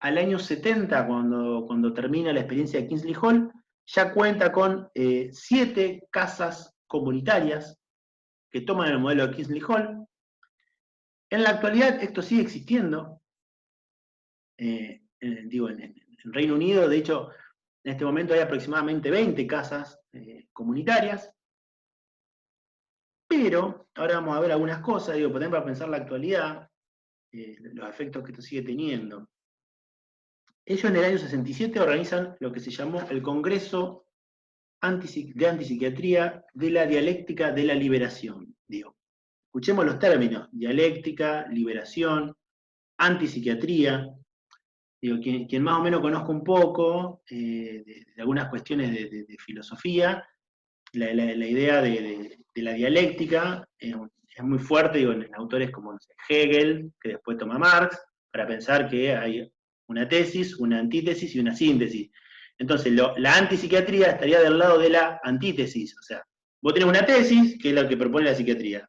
al año 70, cuando termina la experiencia de Kingsley Hall, ya cuenta con 7 casas comunitarias que toman el modelo de Kingsley Hall. En la actualidad esto sigue existiendo. Digo, en Reino Unido, de hecho, en este momento hay aproximadamente 20 casas comunitarias. Pero, ahora vamos a ver algunas cosas, digo, también para pensar la actualidad, los efectos que esto sigue teniendo. Ellos en el año 67 organizan lo que se llamó el Congreso de antipsiquiatría de la dialéctica de la liberación. Digo, escuchemos los términos: dialéctica, liberación, antipsiquiatría. Digo, quien más o menos conozca un poco de algunas cuestiones de filosofía, la idea de la dialéctica es muy fuerte, digo, en autores como Hegel, que después toma Marx, para pensar que hay una tesis, una antítesis y una síntesis. Entonces, la antipsiquiatría estaría del lado de la antítesis. O sea, vos tenés una tesis, que es lo que propone la psiquiatría,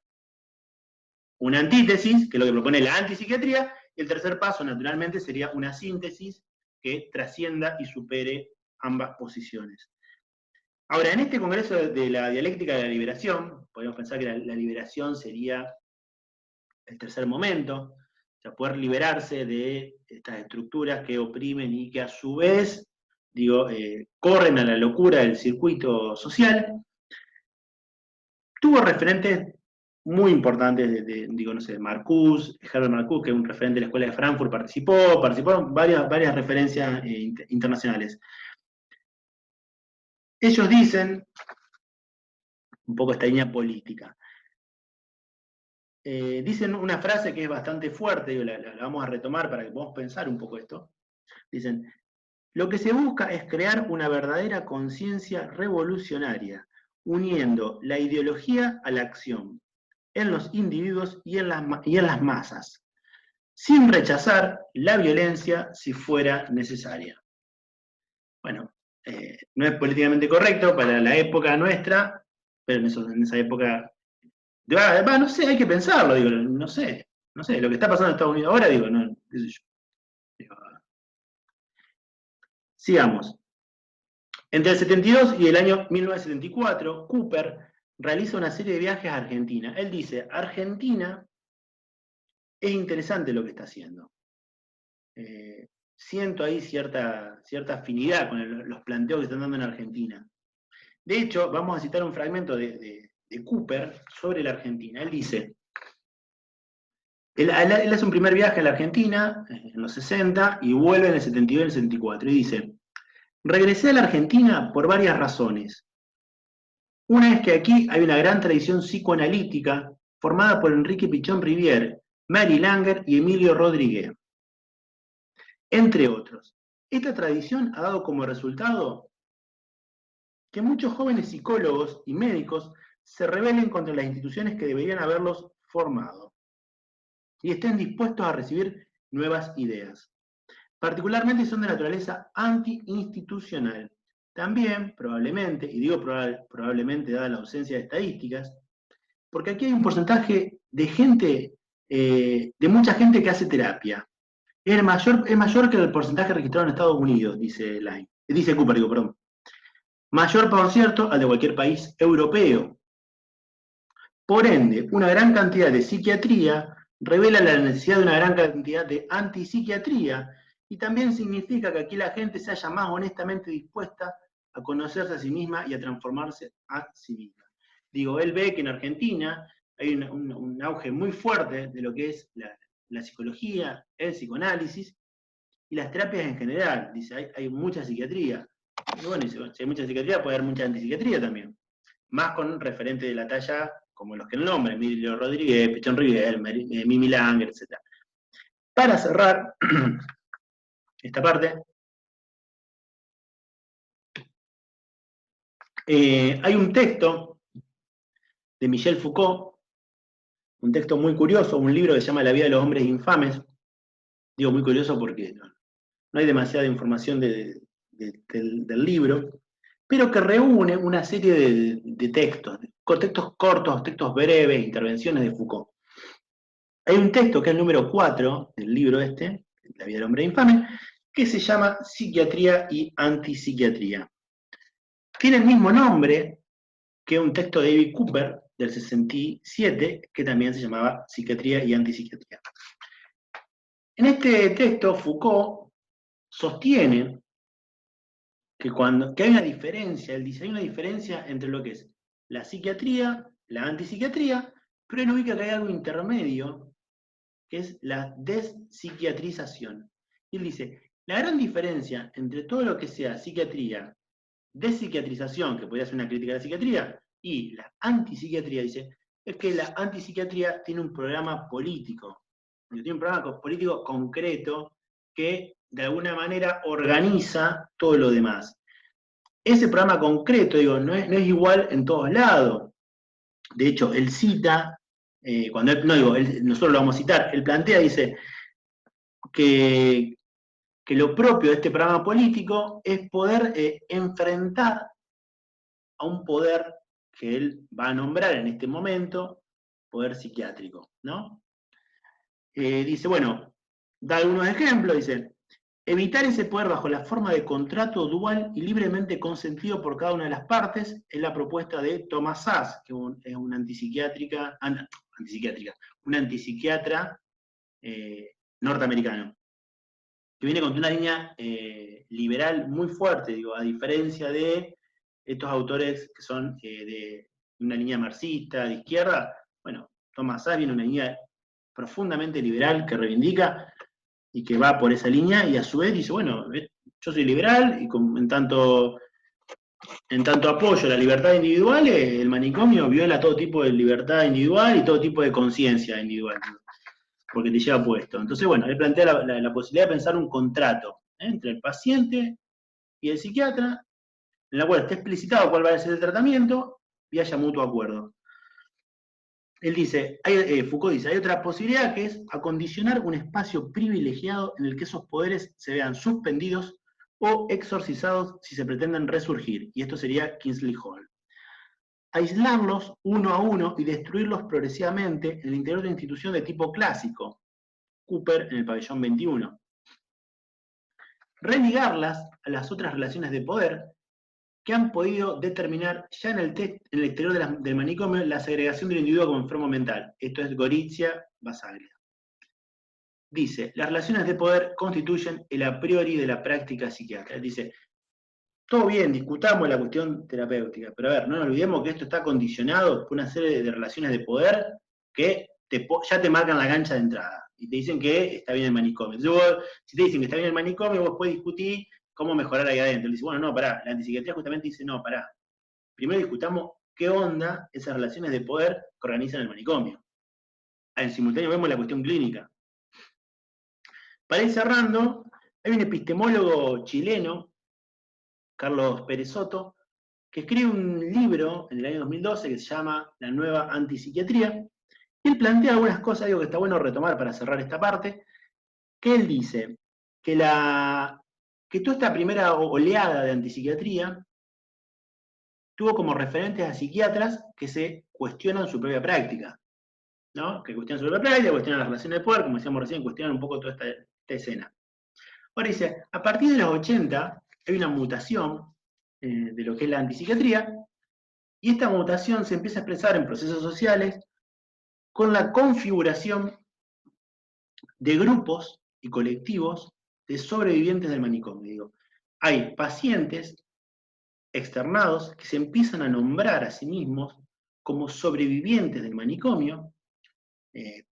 una antítesis, que es lo que propone la antipsiquiatría, y el tercer paso, naturalmente, sería una síntesis que trascienda y supere ambas posiciones. Ahora, en este congreso de la dialéctica de la liberación, podemos pensar que la liberación sería el tercer momento, o sea, poder liberarse de estas estructuras que oprimen y que a su vez, digo, corren a la locura del circuito social. Tuvo referentes muy importantes, digo, no sé, Marcuse, Herbert Marcuse, que es un referente de la Escuela de Frankfurt, participaron varias referencias internacionales. Ellos dicen, un poco esta línea política, dicen una frase que es bastante fuerte, digo, la vamos a retomar para que podamos pensar un poco esto. Dicen, lo que se busca es crear una verdadera conciencia revolucionaria, uniendo la ideología a la acción, en los individuos y en las masas, sin rechazar la violencia si fuera necesaria. Bueno, no es políticamente correcto para la época nuestra, pero en esa época, no sé, hay que pensarlo, digo, no sé, lo que está pasando en Estados Unidos ahora, digo, no, qué sé yo. Digo, sigamos. Entre el 72 y el año 1974, Cooper realiza una serie de viajes a Argentina. Él dice, Argentina es interesante lo que está haciendo. Siento ahí cierta afinidad con los planteos que están dando en Argentina. De hecho, vamos a citar un fragmento de Cooper sobre la Argentina. Él dice, él hace un primer viaje a la Argentina en los 60 y vuelve en el 72 y el 74. Y dice, regresé a la Argentina por varias razones. Una es que aquí hay una gran tradición psicoanalítica formada por Enrique Pichón Rivière, Mary Langer y Emilio Rodríguez, entre otros. Esta tradición ha dado como resultado que muchos jóvenes psicólogos y médicos se rebelen contra las instituciones que deberían haberlos formado y estén dispuestos a recibir nuevas ideas. Particularmente son de naturaleza anti-institucional. También, probablemente, y digo probablemente dada la ausencia de estadísticas, porque aquí hay un porcentaje de gente, de mucha gente que hace terapia. Es mayor que el porcentaje registrado en Estados Unidos, dice Cooper, perdón. Mayor, por cierto, al de cualquier país europeo. Por ende, una gran cantidad de psiquiatría revela la necesidad de una gran cantidad de antipsiquiatría, y también significa que aquí la gente se haya más honestamente dispuesta a conocerse a sí misma y a transformarse a sí misma. Digo, él ve que en Argentina hay un auge muy fuerte de lo que es la psicología, el psicoanálisis y las terapias en general. Dice, hay mucha psiquiatría. Y bueno, si hay mucha psiquiatría, puede haber mucha antipsiquiatría también. Más con referentes de la talla como los que el nombre, Emilio Rodríguez, Pichón Rivière, Mimi Langer, etc. Para cerrar esta parte, hay un texto de Michel Foucault, un texto muy curioso, un libro que se llama La vida de los hombres infames. Digo muy curioso porque no hay demasiada información del libro, pero que reúne una serie de textos cortos, textos breves, intervenciones de Foucault. Hay un texto que es el número 4 del libro este, La vida del hombre infame, que se llama Psiquiatría y Antipsiquiatría. Tiene el mismo nombre que un texto de David Cooper del 67, que también se llamaba Psiquiatría y Antipsiquiatría. En este texto, Foucault sostiene que hay una diferencia, él dice, hay una diferencia entre lo que es la psiquiatría, la antipsiquiatría, pero él ubica que hay algo intermedio, que es la despsiquiatrización. Y él dice, la gran diferencia entre todo lo que sea psiquiatría despsiquiatrización, que podría ser una crítica a la psiquiatría, y la antipsiquiatría, dice, es que la antipsiquiatría tiene un programa político, tiene un programa político concreto que de alguna manera organiza todo lo demás. Ese programa concreto, digo, no es igual en todos lados. De hecho, él cita, nosotros lo vamos a citar, él plantea, dice, que lo propio de este programa político es poder enfrentar a un poder que él va a nombrar en este momento, poder psiquiátrico, ¿no? Dice, bueno, da algunos ejemplos, dice, evitar ese poder bajo la forma de contrato dual y libremente consentido por cada una de las partes es la propuesta de Thomas Szasz, que es un antipsiquiatra norteamericano, que viene con una línea liberal muy fuerte, digo, a diferencia de estos autores que son de una línea marxista, de izquierda. Bueno, Thomas Szasz viene una línea profundamente liberal que reivindica y que va por esa línea, y a su vez dice, bueno, yo soy liberal, y en tanto apoyo a la libertad individual, el manicomio viola todo tipo de libertad individual y todo tipo de conciencia individual, porque te lleva puesto. Entonces, bueno, él plantea la posibilidad de pensar un contrato entre el paciente y el psiquiatra, en la cual esté explicitado cuál va a ser el tratamiento y haya mutuo acuerdo. Él dice, Foucault dice, hay otra posibilidad que es acondicionar un espacio privilegiado en el que esos poderes se vean suspendidos o exorcizados si se pretenden resurgir, y esto sería Kingsley Hall. Aislarlos uno a uno y destruirlos progresivamente en el interior de una institución de tipo clásico, Cooper en el pabellón 21. Religarlas a las otras relaciones de poder que han podido determinar ya en el exterior del manicomio la segregación del individuo como enfermo mental. Esto es Gorizia, Basaglia. Dice, las relaciones de poder constituyen el a priori de la práctica psiquiátrica. Dice, todo bien, discutamos la cuestión terapéutica, pero a ver, no nos olvidemos que esto está condicionado por una serie de relaciones de poder que ya te marcan la cancha de entrada y te dicen que está bien el manicomio. Entonces si te dicen que está bien el manicomio, vos puedes discutir cómo mejorar ahí adentro. Le dice, bueno, no, pará, la antipsiquiatría justamente dice, no, pará. Primero discutamos qué onda esas relaciones de poder que organizan el manicomio. En simultáneo vemos la cuestión clínica. Para ir cerrando, hay un epistemólogo chileno, Carlos Pérez Soto, que escribe un libro en el año 2012 que se llama La nueva antipsiquiatría, y él plantea algunas cosas, digo, que está bueno retomar para cerrar esta parte, que él dice que toda esta primera oleada de antipsiquiatría tuvo como referentes a psiquiatras que se cuestionan su propia práctica, ¿no? Que cuestionan su propia práctica, cuestionan las relaciones de poder, como decíamos recién, cuestionan un poco toda esta escena. Ahora dice, a partir de los 80 hay una mutación de lo que es la antipsiquiatría, y esta mutación se empieza a expresar en procesos sociales con la configuración de grupos y colectivos de sobrevivientes del manicomio. Digo, hay pacientes externados que se empiezan a nombrar a sí mismos como sobrevivientes del manicomio,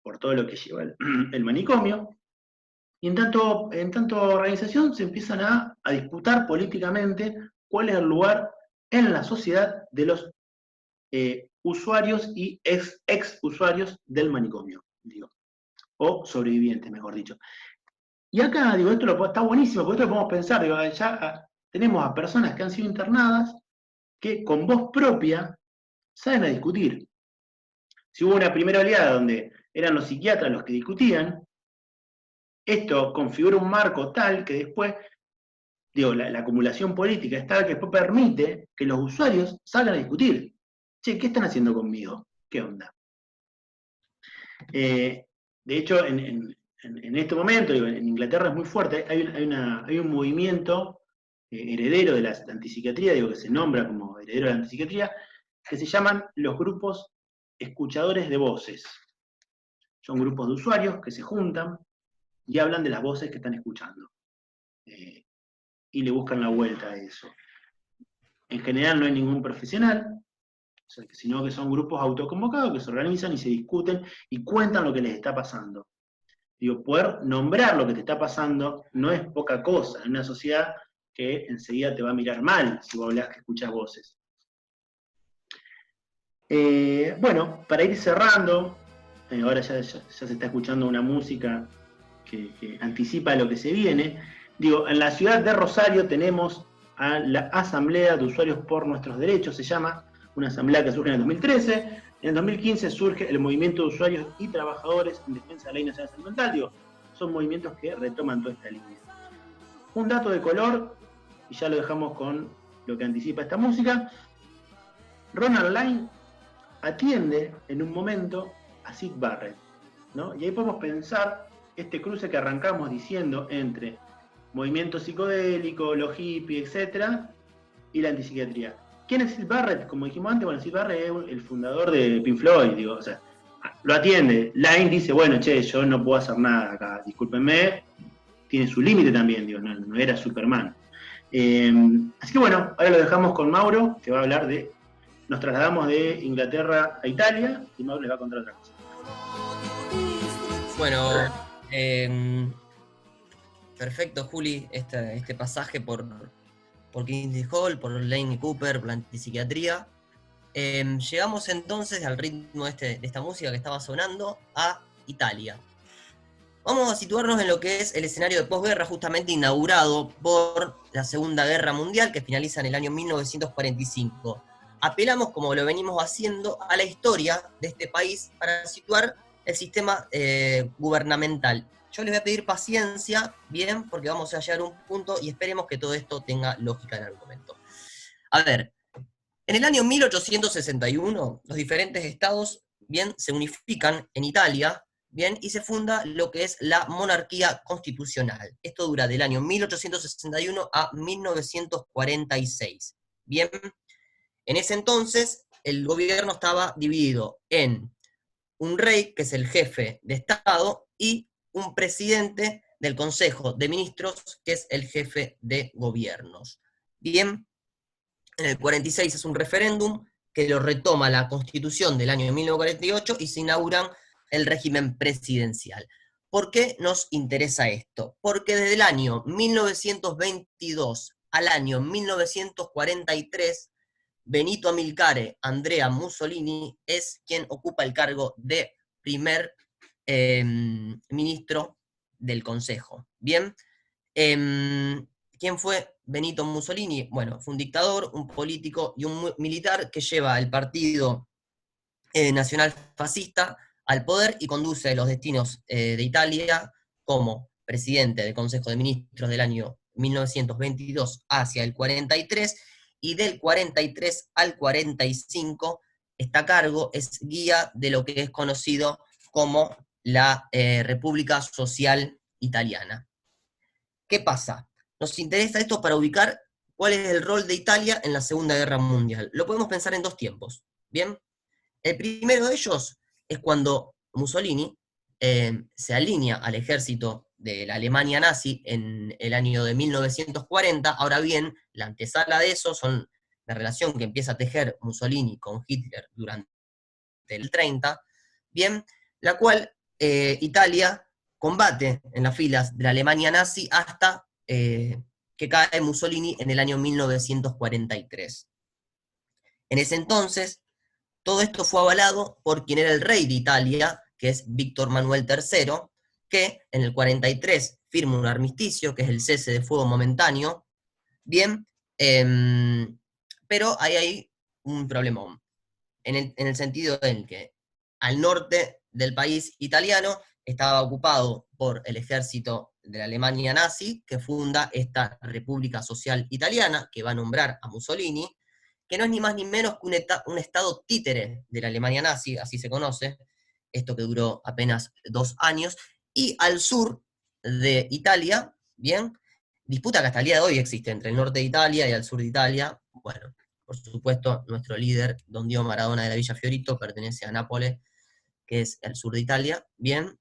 por todo lo que lleva el manicomio, y en tanto organización se empiezan a disputar políticamente cuál es el lugar en la sociedad de los usuarios y ex usuarios del manicomio, digo, o sobrevivientes, mejor dicho. Y acá, digo, esto está buenísimo, porque esto lo podemos pensar, digo, ya tenemos a personas que han sido internadas que con voz propia salen a discutir. Si hubo una primera oleada donde eran los psiquiatras los que discutían, esto configura un marco tal que después, digo, la acumulación política es tal que después permite que los usuarios salgan a discutir. Che, ¿qué están haciendo conmigo? ¿Qué onda? De hecho, en este momento, digo, en Inglaterra es muy fuerte, hay un movimiento heredero de la antipsiquiatría, digo, que se nombra como heredero de la antipsiquiatría, que se llaman los grupos escuchadores de voces. Son grupos de usuarios que se juntan y hablan de las voces que están escuchando. Y le buscan la vuelta a eso. En general no hay ningún profesional, sino que son grupos autoconvocados que se organizan y se discuten y cuentan lo que les está pasando. Digo, poder nombrar lo que te está pasando no es poca cosa en una sociedad que enseguida te va a mirar mal si vos hablas que escuchás voces. Bueno, para ir cerrando, ahora ya se está escuchando una música que anticipa lo que se viene. Digo, en la ciudad de Rosario tenemos a la Asamblea de Usuarios por Nuestros Derechos, se llama, una asamblea que surge en el 2013. En el 2015 surge el Movimiento de Usuarios y Trabajadores en Defensa de la Ley Nacional de Salud Mental. Digo, son movimientos que retoman toda esta línea. Un dato de color, y ya lo dejamos con lo que anticipa esta música. Ronald Line atiende en un momento a Syd Barrett, ¿no? Y ahí podemos pensar este cruce que arrancamos diciendo entre movimiento psicodélico, los hippies, etc., y la antipsiquiatría. ¿Quién es Syd Barrett? Como dijimos antes, bueno, Syd Barrett es el fundador de Pink Floyd, digo, o sea, lo atiende. Line dice, bueno, che, yo no puedo hacer nada acá, discúlpenme, tiene su límite también, digo, no era Superman. Así que bueno, ahora lo dejamos con Mauro, que va a hablar de, nos trasladamos de Inglaterra a Italia, y Mauro les va a contar otra cosa. Bueno, perfecto, Juli, este pasaje por Kingsley Hall, por Laney Cooper, por la antipsiquiatría. Llegamos entonces al ritmo de esta música que estaba sonando a Italia. Vamos a situarnos en lo que es el escenario de posguerra, justamente inaugurado por la Segunda Guerra Mundial, que finaliza en el año 1945. Apelamos, como lo venimos haciendo, a la historia de este país para situar el sistema gubernamental. Yo les voy a pedir paciencia, bien, porque vamos a llegar a un punto y esperemos que todo esto tenga lógica en el argumento. A ver, en el año 1861, los diferentes estados, bien, se unifican en Italia, bien, y se funda lo que es la monarquía constitucional. Esto dura del año 1861 a 1946, bien. En ese entonces, el gobierno estaba dividido en un rey, que es el jefe de Estado, y un presidente del Consejo de Ministros, que es el jefe de gobiernos. Bien, en el 46 es un referéndum que lo retoma la Constitución del año 1948 y se inauguran el régimen presidencial. ¿Por qué nos interesa esto? Porque desde el año 1922 al año 1943, Benito Amilcare Andrea Mussolini es quien ocupa el cargo de primer ministro del Consejo. Bien, ¿quién fue Benito Mussolini? Bueno, fue un dictador, un político y un militar que lleva el partido nacional fascista al poder y conduce los destinos de Italia como presidente del Consejo de Ministros del año 1922 hacia el 43, y del 43 al 45 está a cargo, es guía de lo que es conocido como la República Social Italiana. ¿Qué pasa? Nos interesa esto para ubicar cuál es el rol de Italia en la Segunda Guerra Mundial. Lo podemos pensar en dos tiempos, ¿bien? El primero de ellos es cuando Mussolini se alinea al ejército de la Alemania nazi en el año de 1940. Ahora bien, la antesala de eso son la relación que empieza a tejer Mussolini con Hitler durante el 30, bien, la cual Italia combate en las filas de la Alemania nazi hasta que cae Mussolini en el año 1943. En ese entonces, todo esto fue avalado por quien era el rey de Italia, que es Víctor Manuel III, que en el 43 firma un armisticio, que es el cese de fuego momentáneo, bien, pero hay un problemón, en el sentido en que al norte del país italiano estaba ocupado por el ejército de la Alemania nazi, que funda esta República Social Italiana, que va a nombrar a Mussolini, que no es ni más ni menos que un estado títere de la Alemania nazi, así se conoce, esto que duró apenas 2 años, y al sur de Italia, bien, disputa que hasta el día de hoy existe entre el norte de Italia y el sur de Italia. Bueno, por supuesto, nuestro líder, don Diego Maradona de la Villa Fiorito, pertenece a Nápoles, que es el sur de Italia, bien.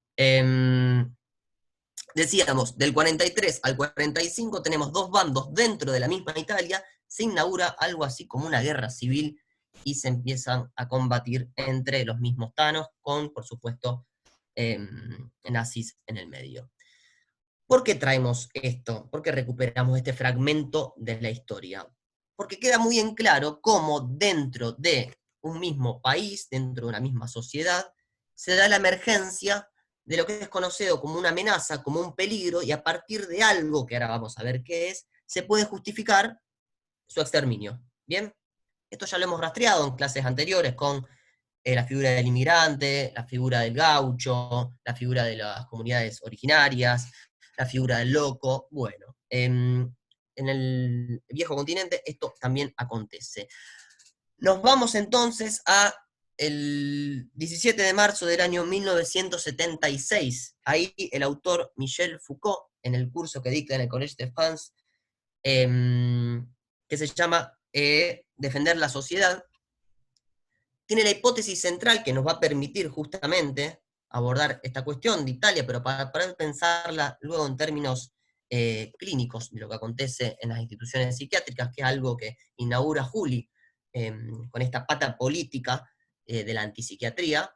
Decíamos, del 43 al 45 tenemos 2 bandos dentro de la misma Italia, se inaugura algo así como una guerra civil y se empiezan a combatir entre los mismos tanos con, por supuesto, nazis en el medio. ¿Por qué traemos esto? ¿Por qué recuperamos este fragmento de la historia? Porque queda muy en claro cómo dentro de un mismo país, dentro de una misma sociedad, se da la emergencia de lo que es conocido como una amenaza, como un peligro, y a partir de algo, que ahora vamos a ver qué es, se puede justificar su exterminio. ¿Bien? Esto ya lo hemos rastreado en clases anteriores con la figura del inmigrante, la figura del gaucho, la figura de las comunidades originarias, la figura del loco. Bueno, en el viejo continente esto también acontece. Nos vamos entonces a el 17 de marzo del año 1976. Ahí el autor Michel Foucault, en el curso que dicta en el Collège de France, que se llama Defender la sociedad, tiene la hipótesis central que nos va a permitir justamente abordar esta cuestión de Italia, pero para poder pensarla luego en términos clínicos de lo que acontece en las instituciones psiquiátricas, que es algo que inaugura Juli con esta pata política de la antipsiquiatría.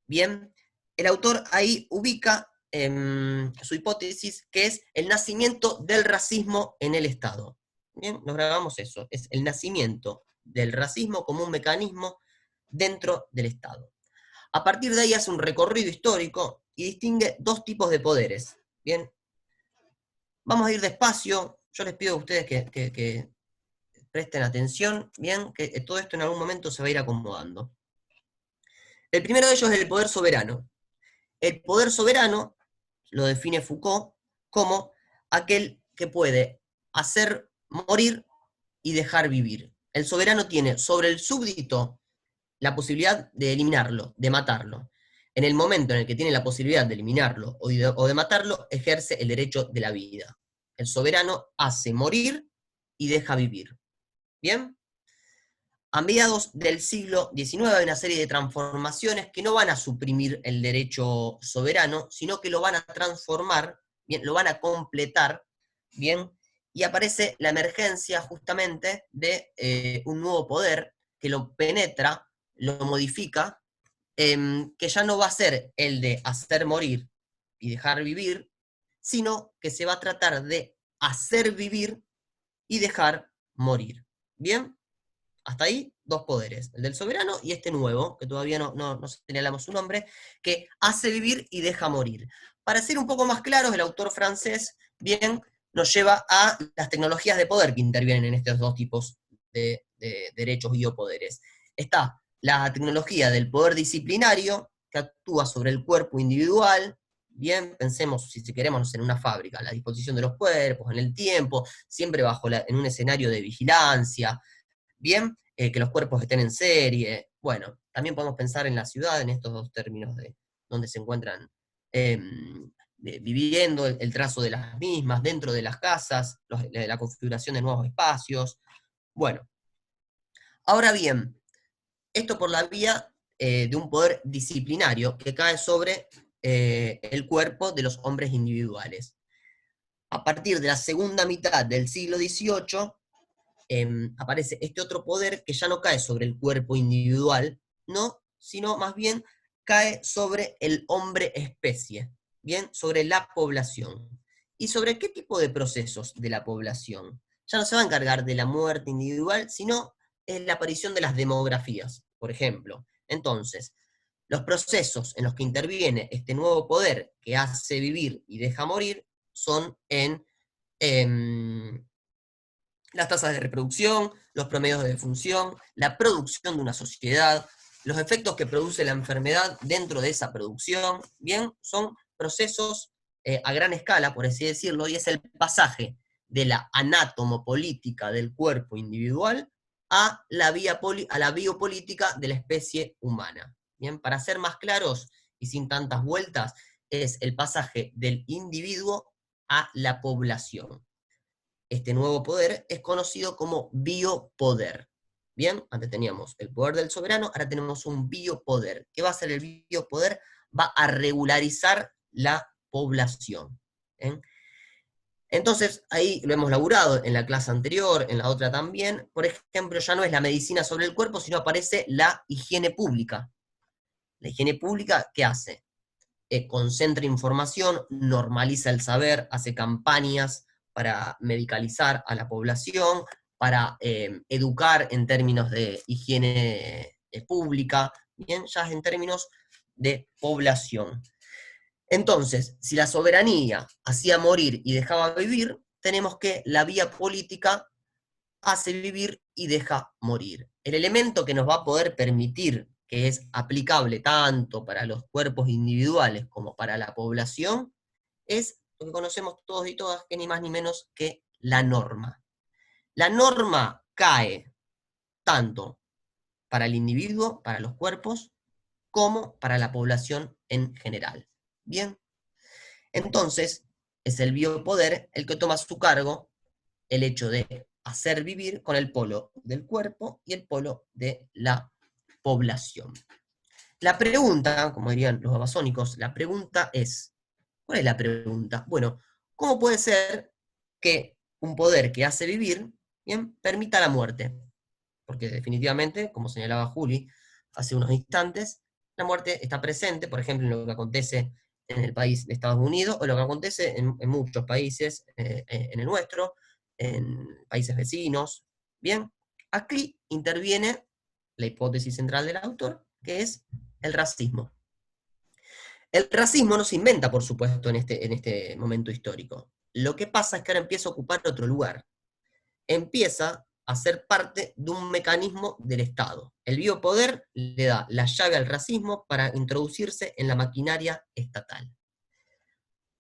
Bien, el autor ahí ubica su hipótesis, que es el nacimiento del racismo en el Estado. Bien, nos grabamos eso, es el nacimiento del racismo como un mecanismo dentro del Estado. A partir de ahí hace un recorrido histórico y distingue dos tipos de poderes. Bien, vamos a ir despacio, yo les pido a ustedes que presten atención, bien, que todo esto en algún momento se va a ir acomodando. El primero de ellos es el poder soberano. El poder soberano lo define Foucault como aquel que puede hacer morir y dejar vivir. El soberano tiene sobre el súbdito la posibilidad de eliminarlo, de matarlo. En el momento en el que tiene la posibilidad de eliminarlo o de matarlo, ejerce el derecho de la vida. El soberano hace morir y deja vivir. ¿Bien? A mediados del siglo XIX hay una serie de transformaciones que no van a suprimir el derecho soberano, sino que lo van a transformar, bien, lo van a completar, bien, y aparece la emergencia justamente de un nuevo poder que lo penetra, lo modifica, que ya no va a ser el de hacer morir y dejar vivir, sino que se va a tratar de hacer vivir y dejar morir. ¿Bien? Hasta ahí, dos poderes, el del soberano y este nuevo, que todavía no señalamos su nombre, que hace vivir y deja morir. Para ser un poco más claros, el autor francés, bien, nos lleva a las tecnologías de poder que intervienen en estos dos tipos de derechos y o poderes. Está la tecnología del poder disciplinario, que actúa sobre el cuerpo individual, bien, pensemos, si queremos, en una fábrica, la disposición de los cuerpos, en el tiempo, siempre en un escenario de vigilancia, bien, que los cuerpos estén en serie. Bueno, también podemos pensar en la ciudad, en estos dos términos de donde se encuentran viviendo, el trazo de las mismas, dentro de las casas, la configuración de nuevos espacios. Bueno, ahora bien, esto por la vía de un poder disciplinario que cae sobre el cuerpo de los hombres individuales. A partir de la segunda mitad del siglo XVIII, aparece este otro poder que ya no cae sobre el cuerpo individual, ¿no? Sino más bien cae sobre el hombre especie, ¿bien? Sobre la población. ¿Y sobre qué tipo de procesos de la población? Ya no se va a encargar de la muerte individual, sino la aparición de las demografías, por ejemplo. Entonces, los procesos en los que interviene este nuevo poder que hace vivir y deja morir son en las tasas de reproducción, los promedios de defunción, la producción de una sociedad, los efectos que produce la enfermedad dentro de esa producción, bien, son procesos a gran escala, por así decirlo, y es el pasaje de la anatomopolítica del cuerpo individual a la biopolítica de la especie humana. Bien, para ser más claros y sin tantas vueltas, es el pasaje del individuo a la población. Este nuevo poder es conocido como biopoder. Bien, antes teníamos el poder del soberano, ahora tenemos un biopoder. ¿Qué va a hacer el biopoder? Va a regularizar la población. ¿Bien? Entonces, ahí lo hemos laburado en la clase anterior, en la otra también. Por ejemplo, ya no es la medicina sobre el cuerpo, sino aparece la higiene pública. La higiene pública, ¿qué hace? concentra información, normaliza el saber, hace campañas para medicalizar a la población, para educar en términos de higiene pública, bien, ya en términos de población. Entonces, si la soberanía hacía morir y dejaba vivir, tenemos que la vía política hace vivir y deja morir. El elemento que nos va a poder permitir, que es aplicable tanto para los cuerpos individuales como para la población, es lo que conocemos todos y todas, que ni más ni menos que la norma. La norma cae tanto para el individuo, para los cuerpos, como para la población en general. Bien, entonces es el biopoder el que toma a su cargo el hecho de hacer vivir con el polo del cuerpo y el polo de la población. La pregunta, como dirían los babasónicos, la pregunta es, ¿cuál es la pregunta? Bueno, ¿cómo puede ser que un poder que hace vivir, bien, permita la muerte? Porque definitivamente, como señalaba Juli hace unos instantes, la muerte está presente, por ejemplo, en lo que acontece en el país de Estados Unidos, o lo que acontece en muchos países, en el nuestro, en países vecinos. Bien, aquí interviene la hipótesis central del autor, que es el racismo. El racismo no se inventa, por supuesto, en este momento histórico. Lo que pasa es que ahora empieza a ocupar otro lugar. Empieza a ser parte de un mecanismo del Estado. El biopoder le da la llave al racismo para introducirse en la maquinaria estatal.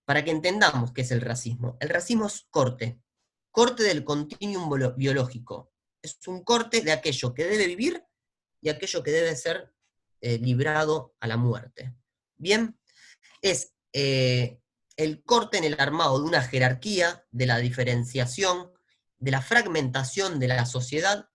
Para que entendamos qué es el racismo es corte del continuum biológico. Es un corte de aquello que debe vivir y aquello que debe ser librado a la muerte. Bien, es el corte en el armado de una jerarquía, de la diferenciación, de la fragmentación de la sociedad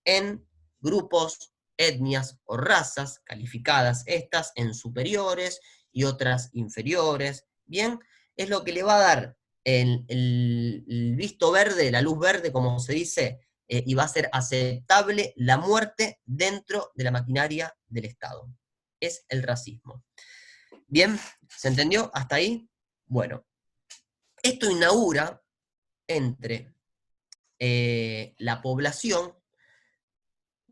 en grupos, etnias o razas, calificadas estas en superiores y otras inferiores. Bien, es lo que le va a dar el visto verde, la luz verde, como se dice, y va a ser aceptable la muerte dentro de la maquinaria del Estado. Es el racismo. ¿Bien? ¿Se entendió hasta ahí? Bueno, esto inaugura entre la población,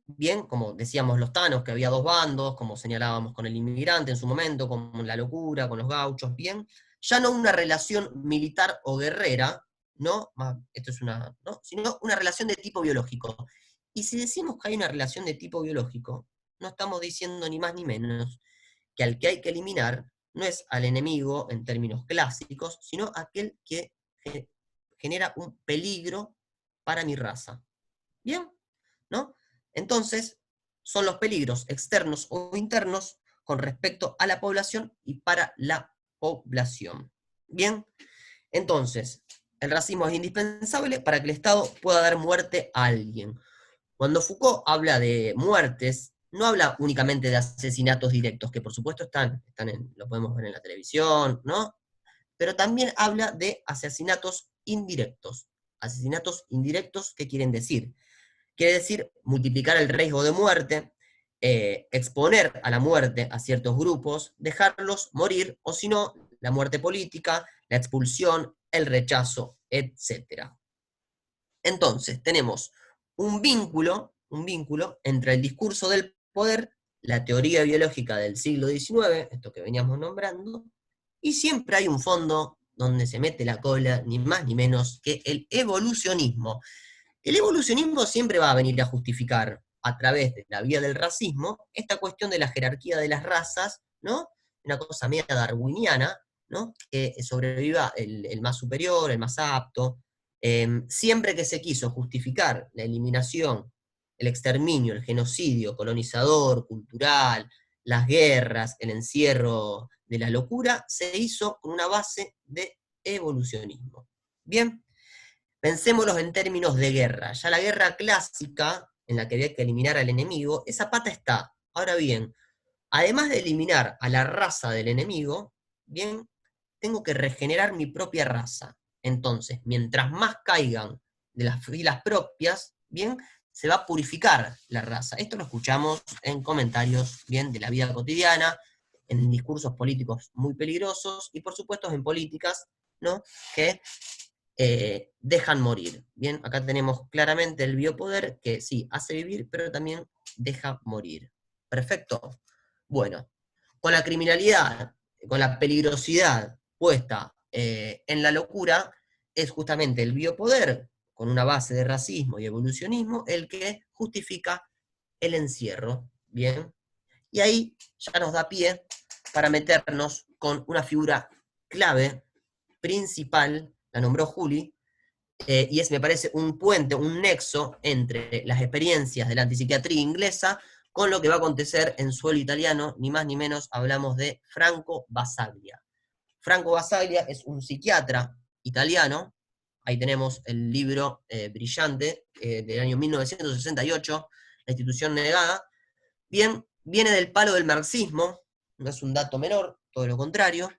bien, como decíamos los tanos, que había dos bandos, como señalábamos con el inmigrante en su momento, con la locura, con los gauchos, bien, ya no una relación militar o guerrera, ¿no? Esto es ¿no? Sino una relación de tipo biológico. Y si decimos que hay una relación de tipo biológico, no estamos diciendo ni más ni menos que al que hay que eliminar no es al enemigo en términos clásicos, sino aquel que genera un peligro para mi raza. ¿Bien? ¿No? Entonces, son los peligros externos o internos con respecto a la población y para la población. Bien, entonces, el racismo es indispensable para que el Estado pueda dar muerte a alguien. Cuando Foucault habla de muertes, no habla únicamente de asesinatos directos, que por supuesto lo podemos ver en la televisión, ¿no? Pero también habla de asesinatos indirectos. Asesinatos indirectos, ¿qué quieren decir? Quiere decir multiplicar el riesgo de muerte, exponer a la muerte a ciertos grupos, dejarlos morir, o si no, la muerte política, la expulsión, el rechazo, etc. Entonces, tenemos un vínculo entre el discurso del poder, la teoría biológica del siglo XIX, esto que veníamos nombrando, y siempre hay un fondo donde se mete la cola, ni más ni menos que el evolucionismo. El evolucionismo siempre va a venir a justificar, a través de la vía del racismo, esta cuestión de la jerarquía de las razas, ¿no? Una cosa media darwiniana, ¿no? Que sobreviva el más superior, el más apto. Siempre que se quiso justificar la eliminación, el exterminio, el genocidio colonizador, cultural, las guerras, el encierro de la locura, se hizo con una base de evolucionismo. Bien, pensémoslos en términos de guerra. Ya la guerra clásica, en la que había que eliminar al enemigo, esa pata está. Ahora bien, además de eliminar a la raza del enemigo, bien, tengo que regenerar mi propia raza. Entonces, mientras más caigan de las filas propias, bien, se va a purificar la raza. Esto lo escuchamos en comentarios, bien, de la vida cotidiana, en discursos políticos muy peligrosos, y por supuesto en políticas, ¿no?, que dejan morir. Bien, acá tenemos claramente el biopoder, que sí, hace vivir, pero también deja morir. Perfecto. Bueno, con la criminalidad, con la peligrosidad puesta en la locura, es justamente el biopoder, con una base de racismo y evolucionismo, el que justifica el encierro. Bien, y ahí ya nos da pie para meternos con una figura clave, principal, la nombró Juli, y es, me parece, un puente, un nexo entre las experiencias de la antipsiquiatría inglesa con lo que va a acontecer en suelo italiano, ni más ni menos, hablamos de Franco Basaglia. Franco Basaglia es un psiquiatra italiano, ahí tenemos el libro brillante del año 1968, La institución negada. Bien, viene del palo del marxismo, no es un dato menor, todo lo contrario.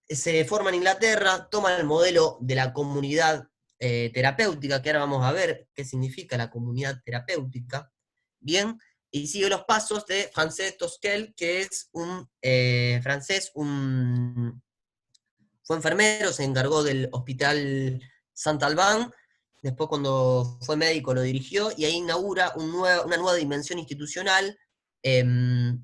Se forma en Inglaterra, toma el modelo de la comunidad terapéutica, que ahora vamos a ver qué significa la comunidad terapéutica, bien, y sigue los pasos de Francesc Tosquel, que es un francés, fue enfermero, se encargó del hospital Saint-Alban, después cuando fue médico lo dirigió, y ahí inaugura una nueva dimensión institucional,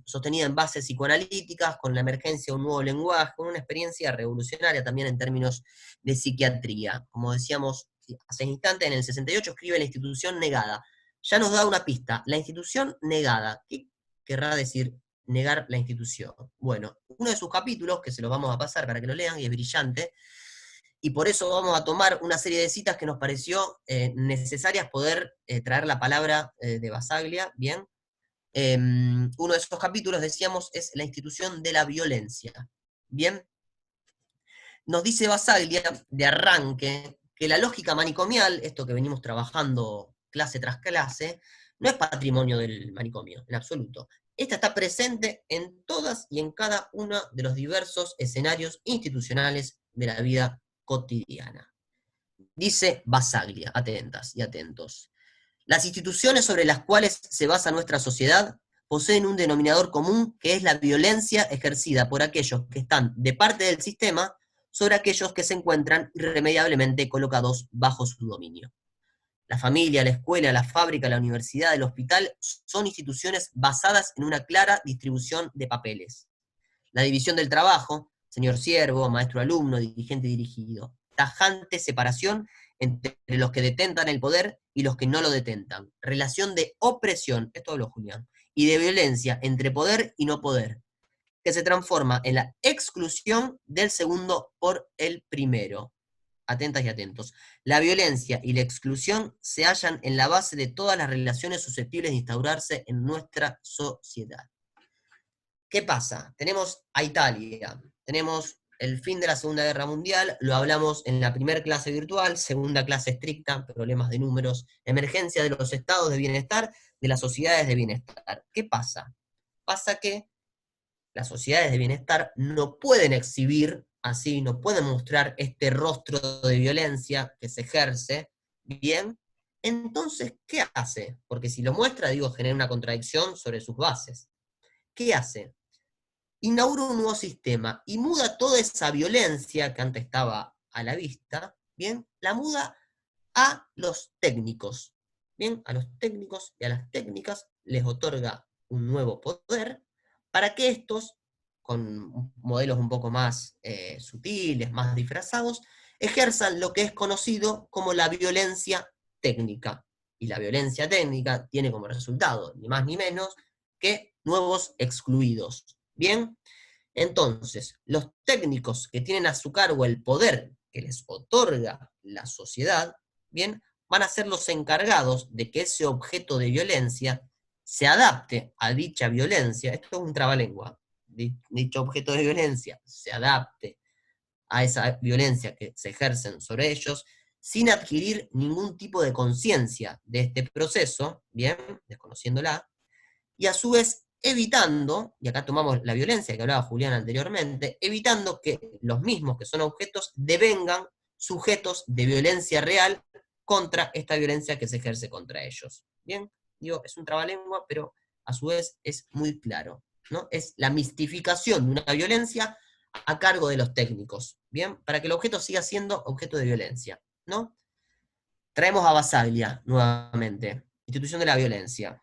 sostenida en bases psicoanalíticas, con la emergencia de un nuevo lenguaje, con una experiencia revolucionaria también en términos de psiquiatría. Como decíamos hace instante, en el 68 escribe La institución negada. Ya nos da una pista, la institución negada. ¿Qué querrá decir negar la institución? Bueno, uno de sus capítulos, que se los vamos a pasar para que lo lean, y es brillante, y por eso vamos a tomar una serie de citas que nos pareció necesarias poder traer la palabra de Basaglia, ¿bien? Uno de esos capítulos, decíamos, es la institución de la violencia. Bien, nos dice Basaglia, de arranque, que la lógica manicomial, esto que venimos trabajando clase tras clase, no es patrimonio del manicomio, en absoluto. Esta está presente en todas y en cada uno de los diversos escenarios institucionales de la vida cotidiana. Dice Basaglia, atentas y atentos. Las instituciones sobre las cuales se basa nuestra sociedad poseen un denominador común, que es la violencia ejercida por aquellos que están de parte del sistema sobre aquellos que se encuentran irremediablemente colocados bajo su dominio. La familia, la escuela, la fábrica, la universidad, el hospital son instituciones basadas en una clara distribución de papeles. La división del trabajo, señor siervo, maestro-alumno, dirigente-dirigido. Tajante separación entre los que detentan el poder y los que no lo detentan. Relación de opresión, esto habló Julián, y de violencia entre poder y no poder, que se transforma en la exclusión del segundo por el primero. Atentas y atentos. La violencia y la exclusión se hallan en la base de todas las relaciones susceptibles de instaurarse en nuestra sociedad. ¿Qué pasa? Tenemos a Italia, tenemos el fin de la Segunda Guerra Mundial, lo hablamos en la primera clase virtual, segunda clase estricta, problemas de números, emergencia de los estados de bienestar, de las sociedades de bienestar. ¿Qué pasa? Pasa que las sociedades de bienestar no pueden exhibir así, no pueden mostrar este rostro de violencia que se ejerce, ¿bien? Entonces, ¿qué hace? Porque si lo muestra, digo, genera una contradicción sobre sus bases. ¿Qué hace? Inaugura un nuevo sistema y muda toda esa violencia que antes estaba a la vista, ¿bien? La muda a los técnicos, ¿bien? A los técnicos y a las técnicas les otorga un nuevo poder para que estos, con modelos un poco más sutiles, más disfrazados, ejerzan lo que es conocido como la violencia técnica. Y la violencia técnica tiene como resultado, ni más ni menos, que nuevos excluidos. ¿Bien? Entonces, los técnicos que tienen a su cargo el poder que les otorga la sociedad, ¿bien?, van a ser los encargados de que ese objeto de violencia se adapte a dicha violencia. Esto es un trabalengua. Dicho objeto de violencia se adapte a esa violencia que se ejercen sobre ellos, sin adquirir ningún tipo de conciencia de este proceso, ¿bien?, desconociéndola, y a su vez evitando, y acá tomamos la violencia que hablaba Julián anteriormente, evitando que los mismos que son objetos devengan sujetos de violencia real contra esta violencia que se ejerce contra ellos. Bien, digo, es un trabalengua, pero a su vez es muy claro. ¿no? Es la mistificación de una violencia a cargo de los técnicos, ¿bien? Para que el objeto siga siendo objeto de violencia, ¿no? Traemos a Basaglia, nuevamente, institución de la violencia.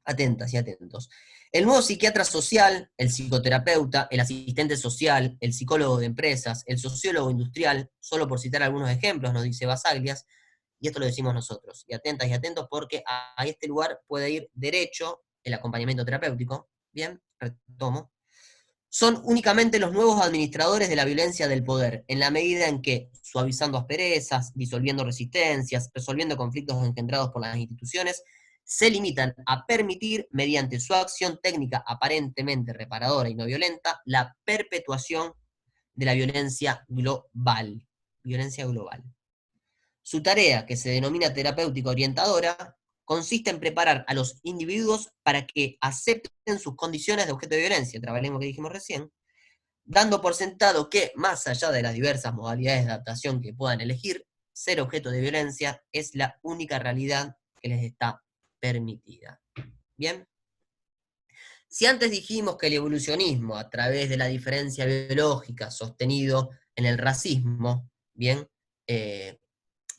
Atentas y atentos. El nuevo psiquiatra social, el psicoterapeuta, el asistente social, el psicólogo de empresas, el sociólogo industrial, solo por citar algunos ejemplos, nos dice Basaglias, y esto lo decimos nosotros. Y atentas y atentos porque a este lugar puede ir derecho el acompañamiento terapéutico. Bien, retomo. Son únicamente los nuevos administradores de la violencia del poder, en la medida en que, suavizando asperezas, disolviendo resistencias, resolviendo conflictos engendrados por las instituciones, se limitan a permitir, mediante su acción técnica aparentemente reparadora y no violenta, la perpetuación de la violencia global. Violencia global. Su tarea, que se denomina terapéutica orientadora, consiste en preparar a los individuos para que acepten sus condiciones de objeto de violencia, trabalengua que dijimos recién, dando por sentado que, más allá de las diversas modalidades de adaptación que puedan elegir, ser objeto de violencia es la única realidad que les está permitida. ¿Bien? Si antes dijimos que el evolucionismo, a través de la diferencia biológica sostenido en el racismo, ¿bien?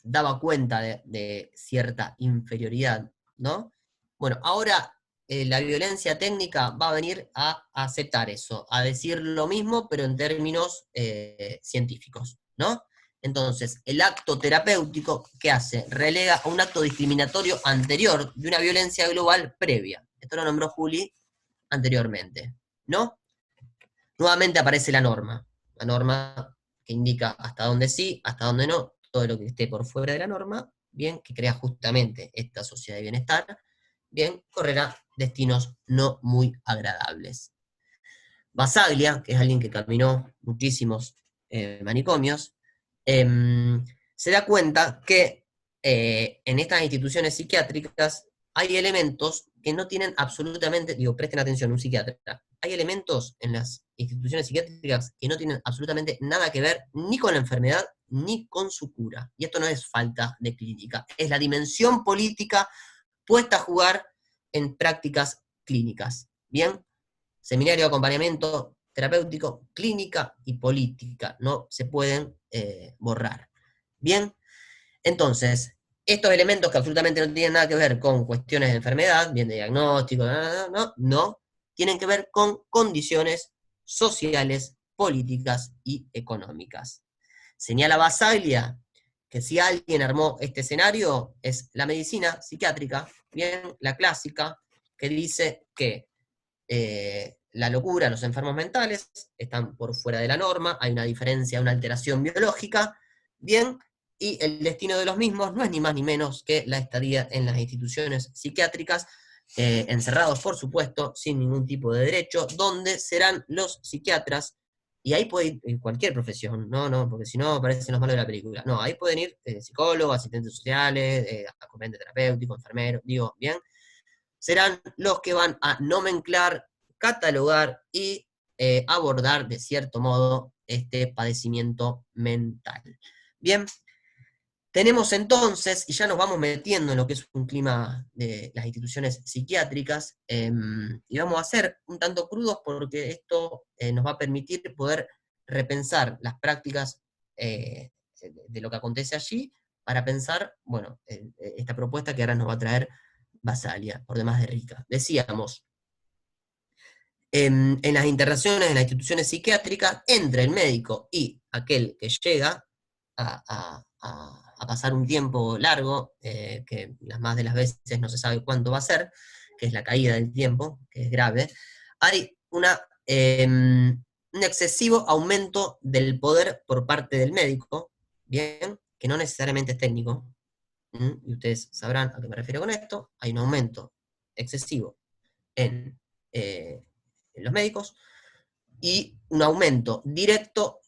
Daba cuenta de cierta inferioridad, ¿no? Bueno, ahora la violencia técnica va a venir a aceptar eso, a decir lo mismo, pero en términos científicos, ¿no? Entonces, el acto terapéutico, ¿qué hace? Relega a un acto discriminatorio anterior de una violencia global previa. Esto lo nombró Juli anteriormente, ¿no? Nuevamente aparece la norma que indica hasta dónde sí, hasta dónde no, todo lo que esté por fuera de la norma, bien, que crea justamente esta sociedad de bienestar, bien, correrá destinos no muy agradables. Basaglia, que es alguien que caminó muchísimos manicomios, se da cuenta que en estas instituciones psiquiátricas hay elementos que no tienen absolutamente, digo, presten atención, un psiquiatra, hay elementos en las instituciones psiquiátricas que no tienen absolutamente nada que ver ni con la enfermedad ni con su cura. Y esto no es falta de clínica, es la dimensión política puesta a jugar en prácticas clínicas. ¿Bien? Seminario de acompañamiento terapéutico, clínica y política, no se pueden borrar. Bien, entonces, estos elementos que absolutamente no tienen nada que ver con cuestiones de enfermedad, bien de diagnóstico, no, tienen que ver con condiciones sociales, políticas y económicas. Señala Basaglia que si alguien armó este escenario es la medicina psiquiátrica, bien, la clásica, que dice que la locura, los enfermos mentales, están por fuera de la norma, hay una diferencia, una alteración biológica, bien, y el destino de los mismos no es ni más ni menos que la estadía en las instituciones psiquiátricas, encerrados, por supuesto, sin ningún tipo de derecho, donde serán los psiquiatras, y ahí puede ir en cualquier profesión, no, porque si no aparecen los malos de la película, no, ahí pueden ir psicólogos, asistentes sociales, acompañante terapéutico, enfermeros, digo, bien, serán los que van a nomenclar, catalogar y abordar de cierto modo este padecimiento mental. Bien, tenemos entonces, y ya nos vamos metiendo en lo que es un clima de las instituciones psiquiátricas, y vamos a ser un tanto crudos porque esto nos va a permitir poder repensar las prácticas de lo que acontece allí, para pensar, bueno, esta propuesta que ahora nos va a traer Basaglia, por demás de rica. Decíamos, en las internaciones en las instituciones psiquiátricas, entre el médico y aquel que llega a pasar un tiempo largo, que las más de las veces no se sabe cuánto va a ser, que es la caída del tiempo, que es grave, hay un excesivo aumento del poder por parte del médico, bien, que no necesariamente es técnico, y ustedes sabrán a qué me refiero con esto, hay un aumento excesivo en los médicos, y un aumento directo,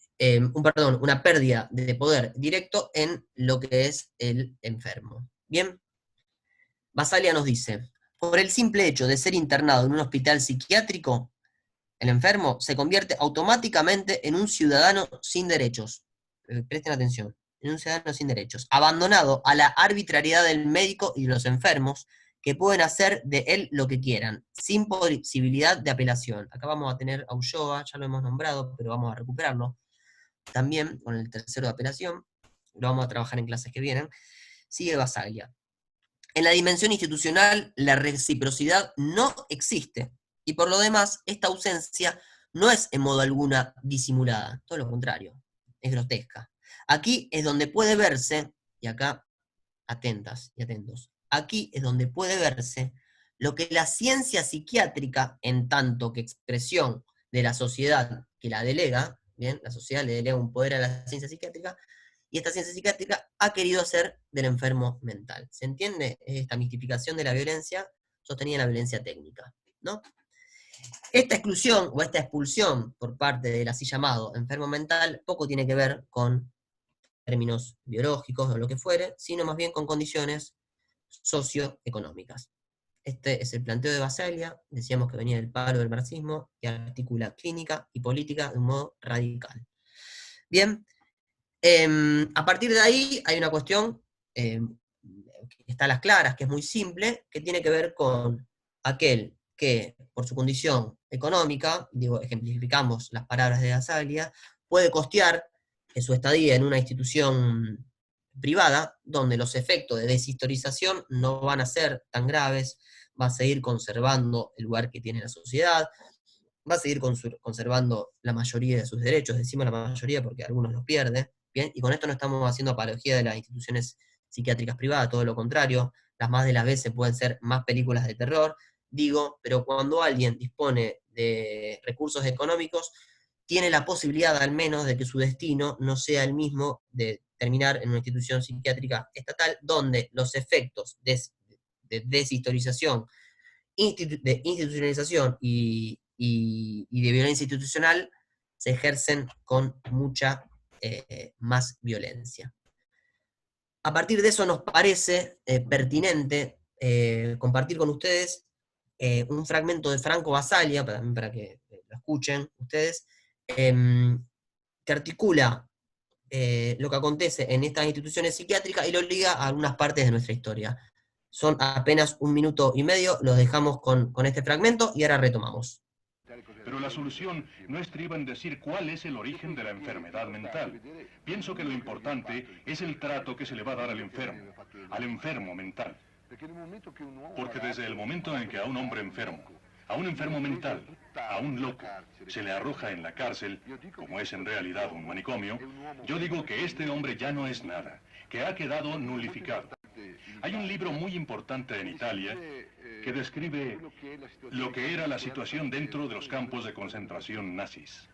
una pérdida de poder directo en lo que es el enfermo. Bien, Basaglia nos dice, por el simple hecho de ser internado en un hospital psiquiátrico, el enfermo se convierte automáticamente en un ciudadano sin derechos. Presten atención, en un ciudadano sin derechos, abandonado a la arbitrariedad del médico y de los enfermos, que pueden hacer de él lo que quieran, sin posibilidad de apelación. Acá vamos a tener a Ulloa, ya lo hemos nombrado, pero vamos a recuperarlo. También con el tercero de apelación, lo vamos a trabajar en clases que vienen. Sigue Basaglia. En la dimensión institucional, la reciprocidad no existe, y por lo demás, esta ausencia no es en modo alguna disimulada, todo lo contrario, es grotesca. Aquí es donde puede verse, y acá atentas y atentos, aquí es donde puede verse lo que la ciencia psiquiátrica, en tanto que expresión de la sociedad que la delega, bien, la sociedad le delega un poder a la ciencia psiquiátrica, y esta ciencia psiquiátrica ha querido hacer del enfermo mental. ¿Se entiende? Esta mistificación de la violencia sostenida en la violencia técnica, ¿no? Esta exclusión o esta expulsión por parte del así llamado enfermo mental poco tiene que ver con términos biológicos o lo que fuere, sino más bien con condiciones socioeconómicas. Este es el planteo de Basaglia, decíamos que venía del palo del marxismo, y articula clínica y política de un modo radical. Bien, a partir de ahí hay una cuestión que está a las claras, que es muy simple, que tiene que ver con aquel que, por su condición económica, digo, ejemplificamos las palabras de Basaglia, puede costear su estadía en una institución privada, donde los efectos de deshistorización no van a ser tan graves, va a seguir conservando el lugar que tiene la sociedad, va a seguir conservando la mayoría de sus derechos, decimos la mayoría porque algunos los pierde, ¿bien? Y con esto no estamos haciendo apología de las instituciones psiquiátricas privadas, todo lo contrario, las más de las veces pueden ser más películas de terror, digo, pero cuando alguien dispone de recursos económicos, tiene la posibilidad al menos de que su destino no sea el mismo de terminar en una institución psiquiátrica estatal, donde los efectos de deshistorización, de institucionalización y de violencia institucional se ejercen con mucha más violencia. A partir de eso nos parece pertinente compartir con ustedes un fragmento de Franco Basaglia, para que lo escuchen ustedes, que articula lo que acontece en estas instituciones psiquiátricas y lo liga a algunas partes de nuestra historia. Son apenas 1 minuto y medio, los dejamos con este fragmento y ahora retomamos. Pero la solución no estriba en decir cuál es el origen de la enfermedad mental. Pienso que lo importante es el trato que se le va a dar al enfermo mental. Porque desde el momento en que a un hombre enfermo, a un enfermo mental, a un loco, se le arroja en la cárcel, como es en realidad un manicomio, yo digo que este hombre ya no es nada, que ha quedado nulificado. Hay un libro muy importante en Italia que describe lo que era la situación dentro de los campos de concentración nazis.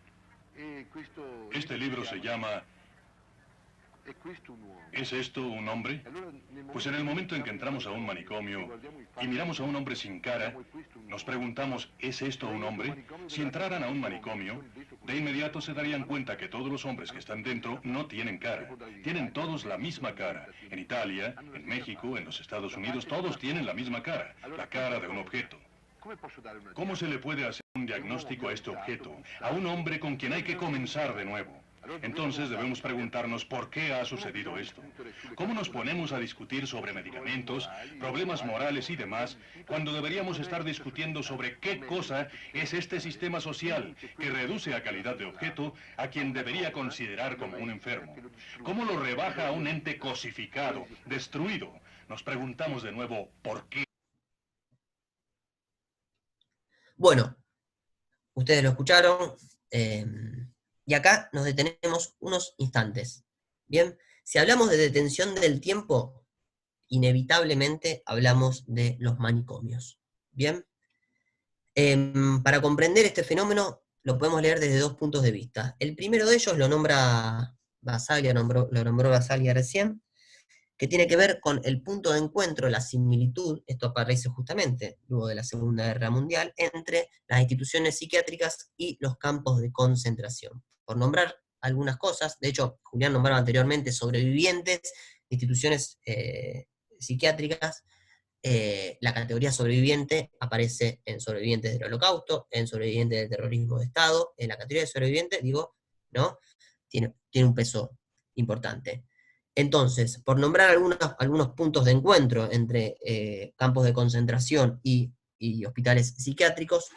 Este libro se llama ¿Es esto un hombre? Pues en el momento en que entramos a un manicomio y miramos a un hombre sin cara, nos preguntamos, ¿es esto un hombre? Si entraran a un manicomio, de inmediato se darían cuenta que todos los hombres que están dentro no tienen cara. Tienen todos la misma cara. En Italia, en México, en los Estados Unidos, todos tienen la misma cara, la cara de un objeto. ¿Cómo se le puede hacer un diagnóstico a este objeto, a un hombre con quien hay que comenzar de nuevo? Entonces debemos preguntarnos por qué ha sucedido esto. ¿Cómo nos ponemos a discutir sobre medicamentos, problemas morales y demás, cuando deberíamos estar discutiendo sobre qué cosa es este sistema social que reduce a calidad de objeto a quien debería considerar como un enfermo? ¿Cómo lo rebaja a un ente cosificado, destruido? Nos preguntamos de nuevo, ¿por qué? Bueno, ustedes lo escucharon, y acá nos detenemos unos instantes. Bien, si hablamos de detención del tiempo, inevitablemente hablamos de los manicomios. Bien, para comprender este fenómeno lo podemos leer desde 2 puntos de vista. El primero de ellos lo nombra Basaglia, lo nombró Basaglia recién, que tiene que ver con el punto de encuentro, la similitud, esto aparece justamente luego de la Segunda Guerra Mundial, entre las instituciones psiquiátricas y los campos de concentración. Por nombrar algunas cosas, de hecho, Julián nombraba anteriormente sobrevivientes, instituciones psiquiátricas, la categoría sobreviviente aparece en sobrevivientes del Holocausto, en sobrevivientes del terrorismo de Estado, en la categoría de sobreviviente, digo, ¿no? Tiene un peso importante. Entonces, por nombrar algunos puntos de encuentro entre campos de concentración y hospitales psiquiátricos,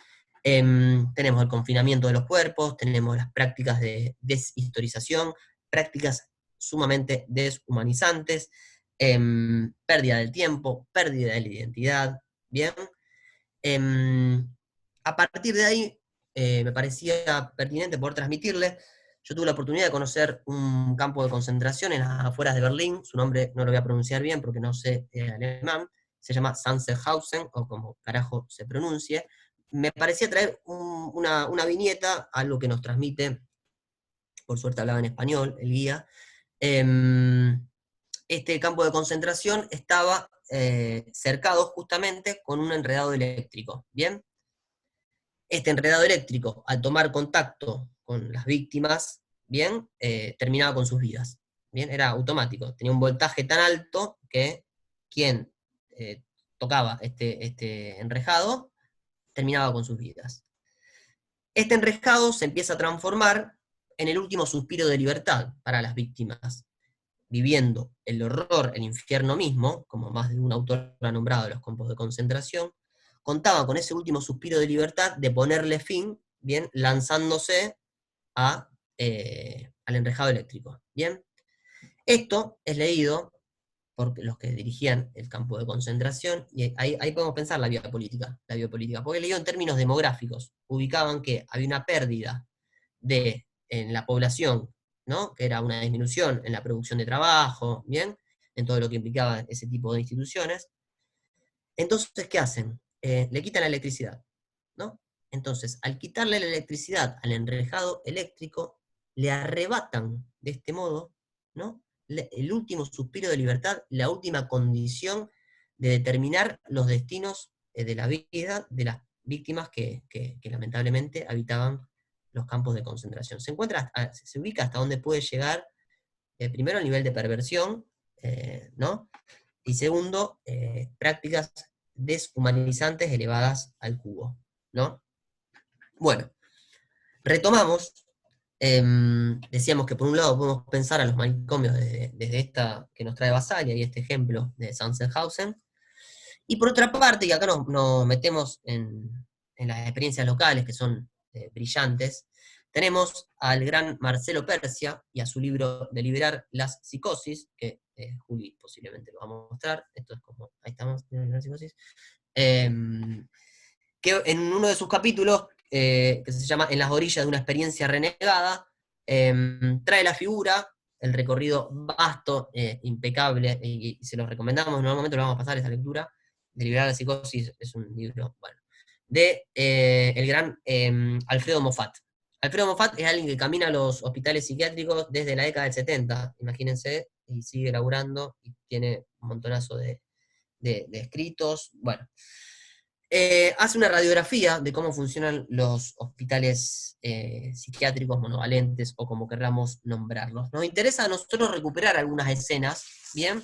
tenemos el confinamiento de los cuerpos, tenemos las prácticas de deshistorización, prácticas sumamente deshumanizantes, pérdida del tiempo, pérdida de la identidad, ¿bien? A partir de ahí, me parecía pertinente poder transmitirles. Yo tuve la oportunidad de conocer un campo de concentración en las afueras de Berlín, su nombre no lo voy a pronunciar bien porque no sé alemán, se llama Sachsenhausen, o como carajo se pronuncie. Me parecía traer una viñeta, algo que nos transmite, por suerte hablaba en español, el guía. Este campo de concentración estaba cercado justamente con un enredado eléctrico, ¿bien? Este enredado eléctrico, al tomar contacto con las víctimas, ¿bien? Terminaba con sus vidas, ¿bien? Era automático, tenía un voltaje tan alto que quien tocaba este enrejado terminaba con sus vidas. Este enrejado se empieza a transformar en el último suspiro de libertad para las víctimas, viviendo el horror, el infierno mismo, como más de un autor ha nombrado los campos de concentración, contaba con ese último suspiro de libertad de ponerle fin, bien, lanzándose al enrejado eléctrico. Bien, esto es leído por los que dirigían el campo de concentración, y ahí podemos pensar la biopolítica, porque leído en términos demográficos, ubicaban que había una pérdida en la población, ¿no? Que era una disminución en la producción de trabajo, ¿bien? En todo lo que implicaba ese tipo de instituciones. Entonces, ¿qué hacen? Le quitan la electricidad, ¿no? Entonces, al quitarle la electricidad al enrejado eléctrico, le arrebatan de este modo, ¿no? El último suspiro de libertad, la última condición de determinar los destinos de la vida de las víctimas que lamentablemente habitaban los campos de concentración. Se ubica hasta dónde puede llegar, primero, el nivel de perversión, ¿no? Y segundo, prácticas deshumanizantes elevadas al cubo, ¿no? Bueno, retomamos. Decíamos que por un lado podemos pensar a los manicomios desde esta que nos trae Basalia y este ejemplo de Sachsenhausen, y por otra parte, y acá nos metemos en las experiencias locales que son brillantes, tenemos al gran Marcelo Persia y a su libro Deliberar las psicosis, que Juli posiblemente lo va a mostrar. Esto es como, ahí estamos, Deliberar psicosis. Que en uno de sus capítulos, que se llama En las orillas de una experiencia renegada, trae la figura, el recorrido vasto, impecable, y se los recomendamos, en algún momento lo vamos a pasar esa lectura. Deliberar la psicosis es un libro, bueno, de el gran Alfredo Moffat. Alfredo Moffat es alguien que camina a los hospitales psiquiátricos desde la década del 70, imagínense, y sigue laburando, y tiene un montonazo de escritos, bueno. Hace una radiografía de cómo funcionan los hospitales psiquiátricos monovalentes, o como queramos nombrarlos. Nos interesa a nosotros recuperar algunas escenas, ¿bien?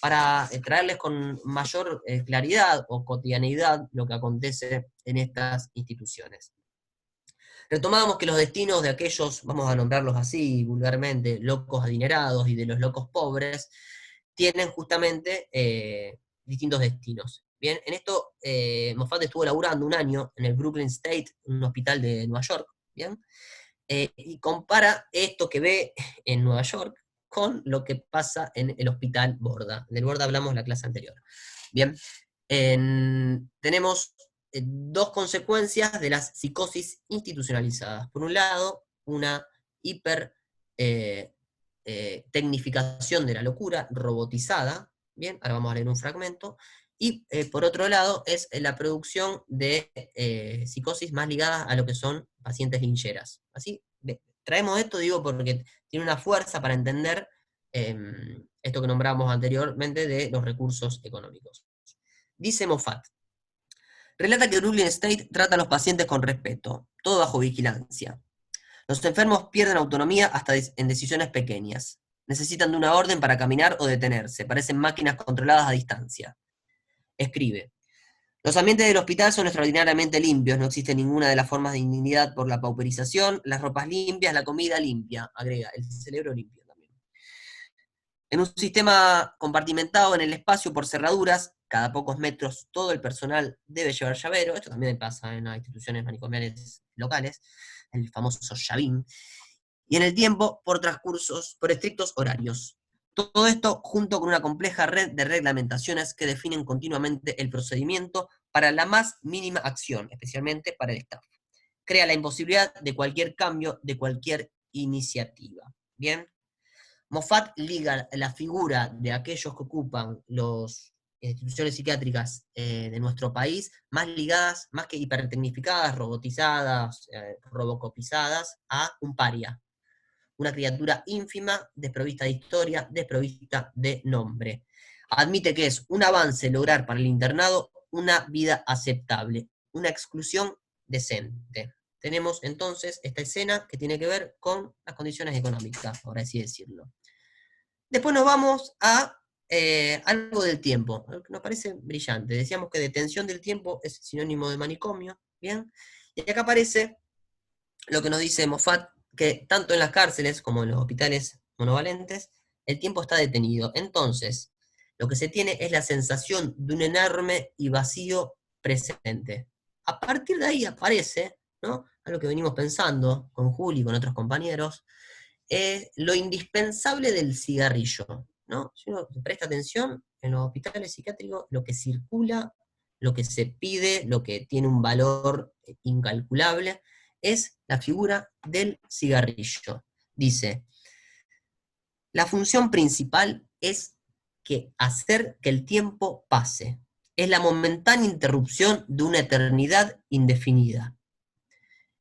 Para traerles con mayor claridad o cotidianeidad lo que acontece en estas instituciones. Retomábamos que los destinos de aquellos, vamos a nombrarlos así vulgarmente, locos adinerados y de los locos pobres, tienen justamente distintos destinos. Bien, en esto Moffat estuvo laburando un año en el Brooklyn State, un hospital de Nueva York, ¿bien? Y compara esto que ve en Nueva York con lo que pasa en el hospital Borda. Del Borda hablamos en la clase anterior. Bien, tenemos dos consecuencias de las psicosis institucionalizadas. Por un lado, una tecnificación de la locura, robotizada, bien, ahora vamos a leer un fragmento, y por otro lado es la producción de psicosis más ligadas a lo que son pacientes lincheras. Así, traemos esto, digo, porque tiene una fuerza para entender esto que nombramos anteriormente de los recursos económicos. Dice Moffat, relata que Brooklyn State trata a los pacientes con respeto, todo bajo vigilancia. Los enfermos pierden autonomía hasta en decisiones pequeñas. Necesitan de una orden para caminar o detenerse, parecen máquinas controladas a distancia. Escribe, los ambientes del hospital son extraordinariamente limpios, no existe ninguna de las formas de indignidad por la pauperización, las ropas limpias, la comida limpia, agrega, el cerebro limpio también. En un sistema compartimentado en el espacio por cerraduras, cada pocos metros todo el personal debe llevar llavero. Esto también pasa en las instituciones manicomiales locales, el famoso llavín. Y en el tiempo por transcursos, por estrictos horarios. Todo esto junto con una compleja red de reglamentaciones que definen continuamente el procedimiento para la más mínima acción, especialmente para el staff. Crea la imposibilidad de cualquier cambio, de cualquier iniciativa. ¿Bien? Moffat liga la figura de aquellos que ocupan las instituciones psiquiátricas de nuestro país, más ligadas, más que hipertecnificadas, robotizadas, robocopizadas, a un paria. Una criatura ínfima, desprovista de historia, desprovista de nombre. Admite que es un avance lograr para el internado una vida aceptable, una exclusión decente. Tenemos entonces esta escena que tiene que ver con las condiciones económicas, por así decirlo. Después nos vamos a algo del tiempo, algo que nos parece brillante. Decíamos que detención del tiempo es sinónimo de manicomio, ¿bien? Y acá aparece lo que nos dice Moffat, que tanto en las cárceles como en los hospitales monovalentes, el tiempo está detenido. Entonces, lo que se tiene es la sensación de un enorme y vacío presente. A partir de ahí aparece, ¿no?, algo que venimos pensando con Juli y con otros compañeros, lo indispensable del cigarrillo, ¿no? Si uno presta atención, en los hospitales psiquiátricos, lo que circula, lo que se pide, lo que tiene un valor incalculable, es la figura del cigarrillo. Dice, la función principal es hacer que el tiempo pase. Es la momentánea interrupción de una eternidad indefinida.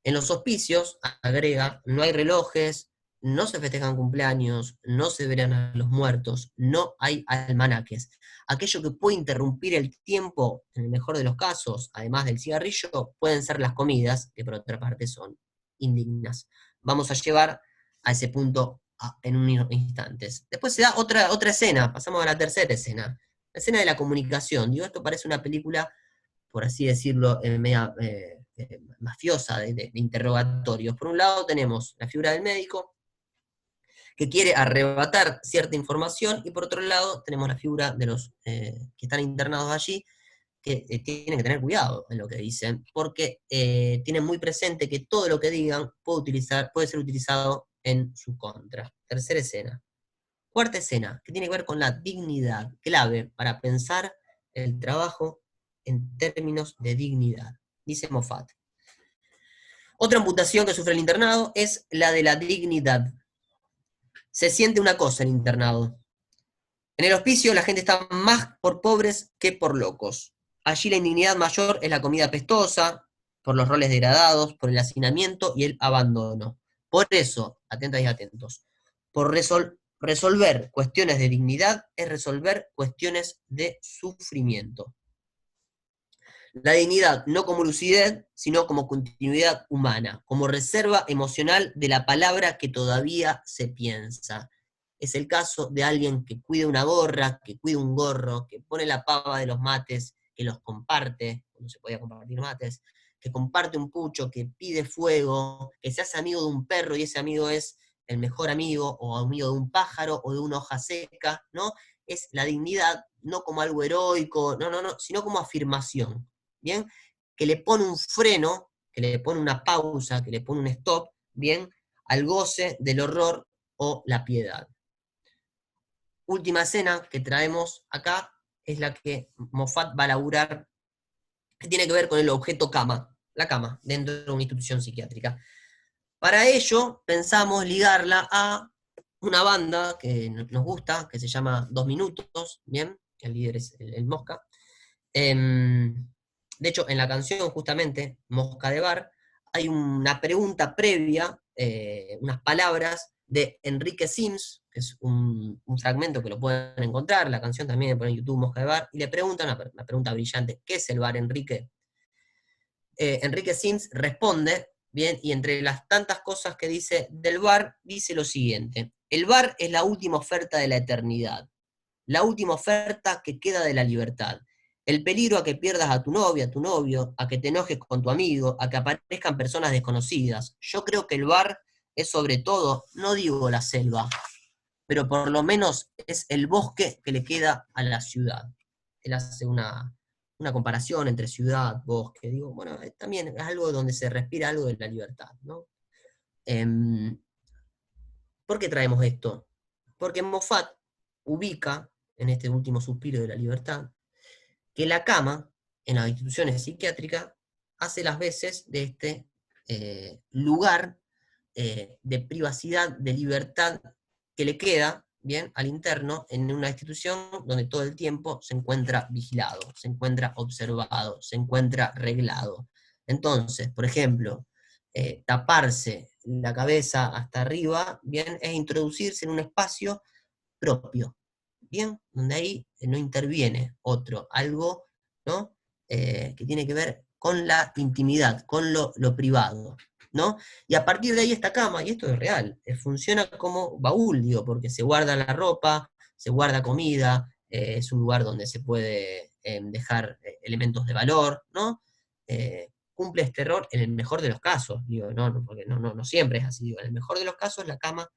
En los hospicios, agrega, no hay relojes, no se festejan cumpleaños, no se verán a los muertos, no hay almanaques. Aquello que puede interrumpir el tiempo, en el mejor de los casos, además del cigarrillo, pueden ser las comidas, que por otra parte son indignas. Vamos a llevar a ese punto en unos instantes. Después se da otra escena, pasamos a la tercera escena, la escena de la comunicación. Digo, esto parece una película, por así decirlo, media mafiosa, de interrogatorios. Por un lado tenemos la figura del médico, que quiere arrebatar cierta información, y por otro lado tenemos la figura de los que están internados allí, que tienen que tener cuidado en lo que dicen, porque tienen muy presente que todo lo que digan puede ser utilizado en su contra. Tercera escena. Cuarta escena, que tiene que ver con la dignidad, clave para pensar el trabajo en términos de dignidad. Dice Moffat. Otra amputación que sufre el internado es la de la dignidad. Se siente una cosa en el internado. En el hospicio la gente está más por pobres que por locos. Allí la indignidad mayor es la comida pestosa, por los roles degradados, por el hacinamiento y el abandono. Por eso, atentas y atentos, por resolver cuestiones de dignidad es resolver cuestiones de sufrimiento. La dignidad no como lucidez, sino como continuidad humana, como reserva emocional de la palabra que todavía se piensa. Es el caso de alguien que cuida una gorra, que cuida un gorro, que pone la pava de los mates, que los comparte, cuando se podía compartir mates, que comparte un pucho, que pide fuego, que se hace amigo de un perro y ese amigo es el mejor amigo, o amigo de un pájaro, o de una hoja seca, ¿no? Es la dignidad, no como algo heroico, no, sino como afirmación. ¿Bien? Que le pone un freno, que le pone una pausa, que le pone un stop, ¿bien?, al goce del horror o la piedad. Última escena que traemos acá es la que Moffat va a laburar, que tiene que ver con el objeto cama, la cama, dentro de una institución psiquiátrica. Para ello pensamos ligarla a una banda que nos gusta, que se llama 2 Minutos, ¿bien? El líder es el Mosca. De hecho, en la canción, justamente, Mosca de Bar, hay una pregunta previa, unas palabras de Enrique Sims, que es un fragmento que lo pueden encontrar, la canción también ponen en YouTube, Mosca de Bar, y le preguntan una pregunta brillante: ¿qué es el bar, Enrique? Enrique Sims responde, bien, y entre las tantas cosas que dice del bar, dice lo siguiente: el bar es la última oferta de la eternidad, la última oferta que queda de la libertad. El peligro a que pierdas a tu novia, a tu novio, a que te enojes con tu amigo, a que aparezcan personas desconocidas. Yo creo que el bar es sobre todo, no digo la selva, pero por lo menos es el bosque que le queda a la ciudad. Él hace una comparación entre ciudad, bosque, digo, bueno, también es algo donde se respira algo de la libertad, ¿no? ¿Por qué traemos esto? Porque Moffat ubica, en este último suspiro de la libertad, que la cama, en las instituciones psiquiátricas, hace las veces de este lugar de privacidad, de libertad, que le queda, bien, al interno, en una institución donde todo el tiempo se encuentra vigilado, se encuentra observado, se encuentra reglado. Entonces, por ejemplo, taparse la cabeza hasta arriba, bien, es introducirse en un espacio propio, bien, donde ahí no interviene otro, algo, ¿no? Que tiene que ver con la intimidad, con lo privado, ¿no? Y a partir de ahí esta cama, y esto es real, funciona como baúl, digo, porque se guarda la ropa, se guarda comida, es un lugar donde se puede dejar elementos de valor, ¿no? Cumple este rol en el mejor de los casos, digo, porque no siempre es así, digo, en el mejor de los casos la cama,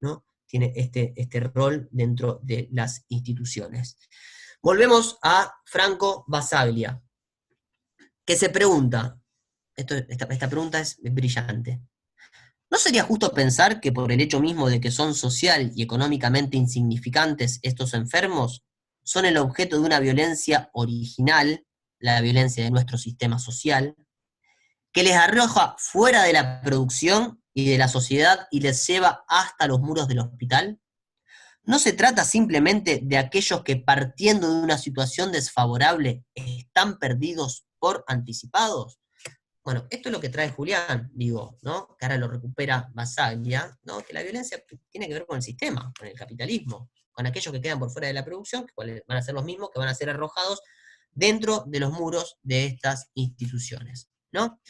¿no? Tiene este rol dentro de las instituciones. Volvemos a Franco Basaglia, que se pregunta, esta pregunta es brillante, ¿no sería justo pensar que por el hecho mismo de que son social y económicamente insignificantes estos enfermos, son el objeto de una violencia original, la violencia de nuestro sistema social, que les arroja fuera de la producción y de la sociedad y les lleva hasta los muros del hospital? ¿No se trata simplemente de aquellos que partiendo de una situación desfavorable están perdidos por anticipados? Bueno, esto es lo que trae Julián, digo, ¿no? Que ahora lo recupera Basaglia, ¿no? Que la violencia tiene que ver con el sistema, con el capitalismo, con aquellos que quedan por fuera de la producción, que van a ser los mismos que van a ser arrojados dentro de los muros de estas instituciones, ¿no?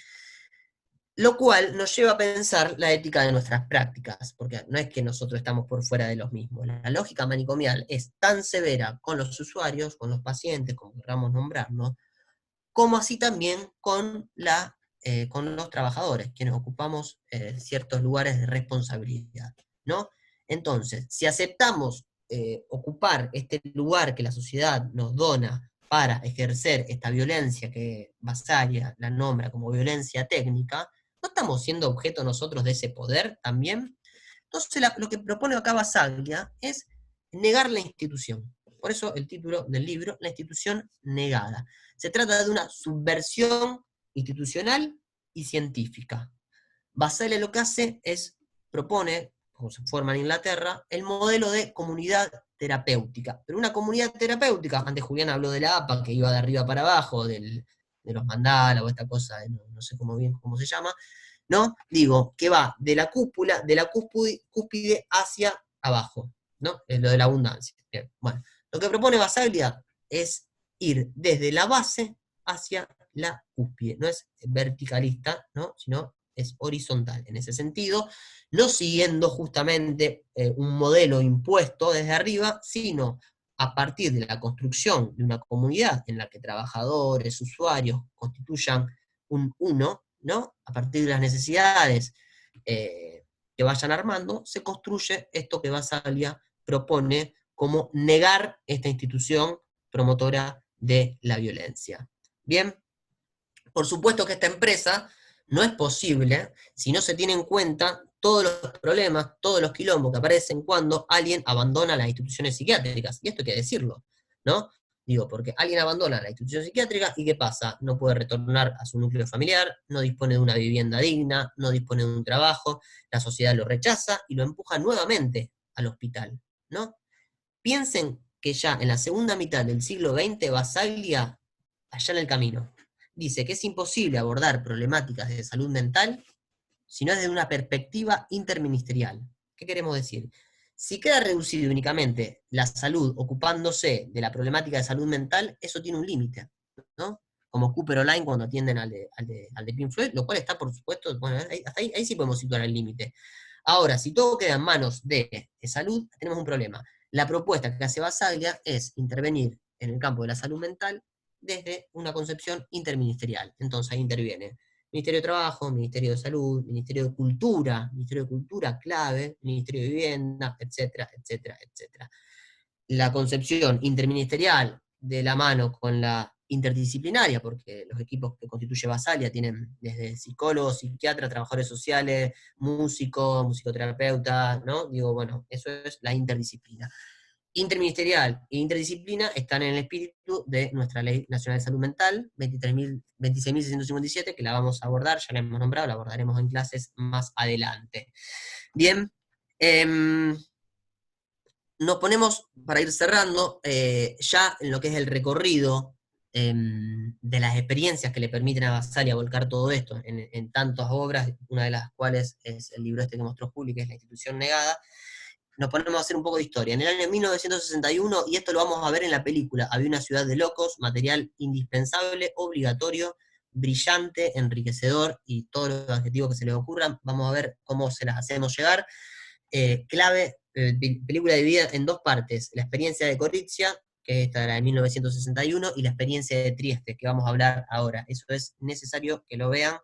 Lo cual nos lleva a pensar la ética de nuestras prácticas, porque no es que nosotros estamos por fuera de los mismos. La lógica manicomial es tan severa con los usuarios, con los pacientes, como queramos nombrarnos, como así también con los trabajadores, quienes ocupamos ciertos lugares de responsabilidad, ¿no? Entonces, si aceptamos ocupar este lugar que la sociedad nos dona para ejercer esta violencia que Basaglia la nombra como violencia técnica, ¿no estamos siendo objeto nosotros de ese poder también? Entonces, lo que propone acá Basaglia es negar la institución. Por eso el título del libro, La institución negada. Se trata de una subversión institucional y científica. Basaglia lo que hace es, propone, como se forma en Inglaterra, el modelo de comunidad terapéutica. Pero una comunidad terapéutica, antes Julián habló de la APA, que iba de arriba para abajo, de los mandalas o esta cosa, no sé cómo se llama, ¿no? Digo, que va de la cúpula, de la cúspide hacia abajo, ¿no? Es lo de la abundancia. Bien, bueno. Lo que propone Basaglia es ir desde la base hacia la cúspide. No es verticalista, ¿no? Sino es horizontal. En ese sentido, no siguiendo justamente un modelo impuesto desde arriba, sino a partir de la construcción de una comunidad en la que trabajadores, usuarios constituyan un uno, ¿no? A partir de las necesidades que vayan armando, se construye esto que Basaglia propone como negar esta institución promotora de la violencia. Bien, por supuesto que esta empresa no es posible si no se tiene en cuenta todos los problemas, todos los quilombos que aparecen cuando alguien abandona las instituciones psiquiátricas. Y esto hay que decirlo, ¿no? Digo, porque alguien abandona la institución psiquiátrica y ¿qué pasa? No puede retornar a su núcleo familiar, no dispone de una vivienda digna, no dispone de un trabajo, la sociedad lo rechaza y lo empuja nuevamente al hospital, ¿no? Piensen que ya en la segunda mitad del siglo XX, Basaglia, allá en el camino, dice que es imposible abordar problemáticas de salud mental si no es desde una perspectiva interministerial. ¿Qué queremos decir? Si queda reducido únicamente la salud ocupándose de la problemática de salud mental, eso tiene un límite, ¿no? Como Cooper o Line cuando atienden al de Pink Floyd, lo cual está, por supuesto, bueno, hasta ahí sí podemos situar el límite. Ahora, si todo queda en manos de salud, tenemos un problema. La propuesta que hace Basaglia es intervenir en el campo de la salud mental desde una concepción interministerial. Entonces ahí interviene Ministerio de Trabajo, Ministerio de Salud, Ministerio de Cultura clave, Ministerio de Vivienda, etcétera, etcétera, etcétera. La concepción interministerial de la mano con la interdisciplinaria, porque los equipos que constituye Basalia tienen desde psicólogos, psiquiatras, trabajadores sociales, músicos, musicoterapeutas, ¿no? Digo, bueno, eso es la interdisciplina. Interministerial e interdisciplina están en el espíritu de nuestra Ley Nacional de Salud Mental, 26.657, que la vamos a abordar, ya la hemos nombrado, la abordaremos en clases más adelante. Bien, nos ponemos, para ir cerrando, ya en lo que es el recorrido de las experiencias que le permiten a Basalia volcar todo esto en tantas obras, una de las cuales es el libro este que mostró Juli, que es La institución negada. Nos ponemos a hacer un poco de historia. En el año 1961, y esto lo vamos a ver en la película, Había una ciudad de locos, material indispensable, obligatorio, brillante, enriquecedor, y todos los adjetivos que se les ocurran, vamos a ver cómo se las hacemos llegar. Clave, película dividida en dos partes, la experiencia de Gorizia, que esta era de 1961, y la experiencia de Trieste, que vamos a hablar ahora. Eso es necesario que lo vean,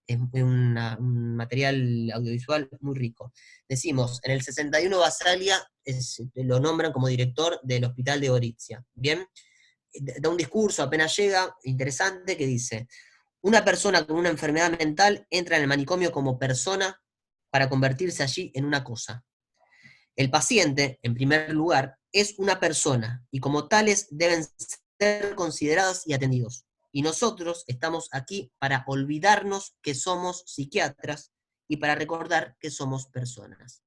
es un material audiovisual muy rico. Decimos, en el 61 Basalia lo nombran como director del hospital de Gorizia. Bien, da un discurso apenas llega, interesante, que dice: una persona con una enfermedad mental entra en el manicomio como persona para convertirse allí en una cosa. El paciente, en primer lugar, es una persona, y como tales deben ser considerados y atendidos. Y nosotros estamos aquí para olvidarnos que somos psiquiatras y para recordar que somos personas.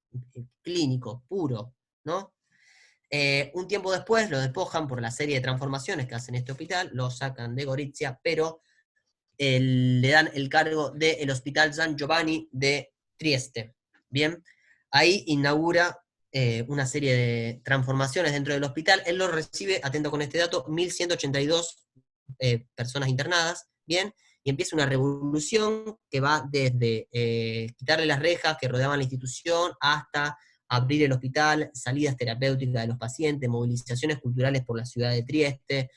Clínico, puro, ¿no? Un tiempo después lo despojan por la serie de transformaciones que hacen este hospital, lo sacan de Gorizia, pero le dan el cargo del Hospital San Giovanni de Trieste. Bien, ahí inaugura una serie de transformaciones dentro del hospital. Él lo recibe, atento con este dato, 1.182 personas internadas, bien, y empieza una revolución que va desde quitarle las rejas que rodeaban la institución hasta abrir el hospital, salidas terapéuticas de los pacientes, movilizaciones culturales por la ciudad de Trieste,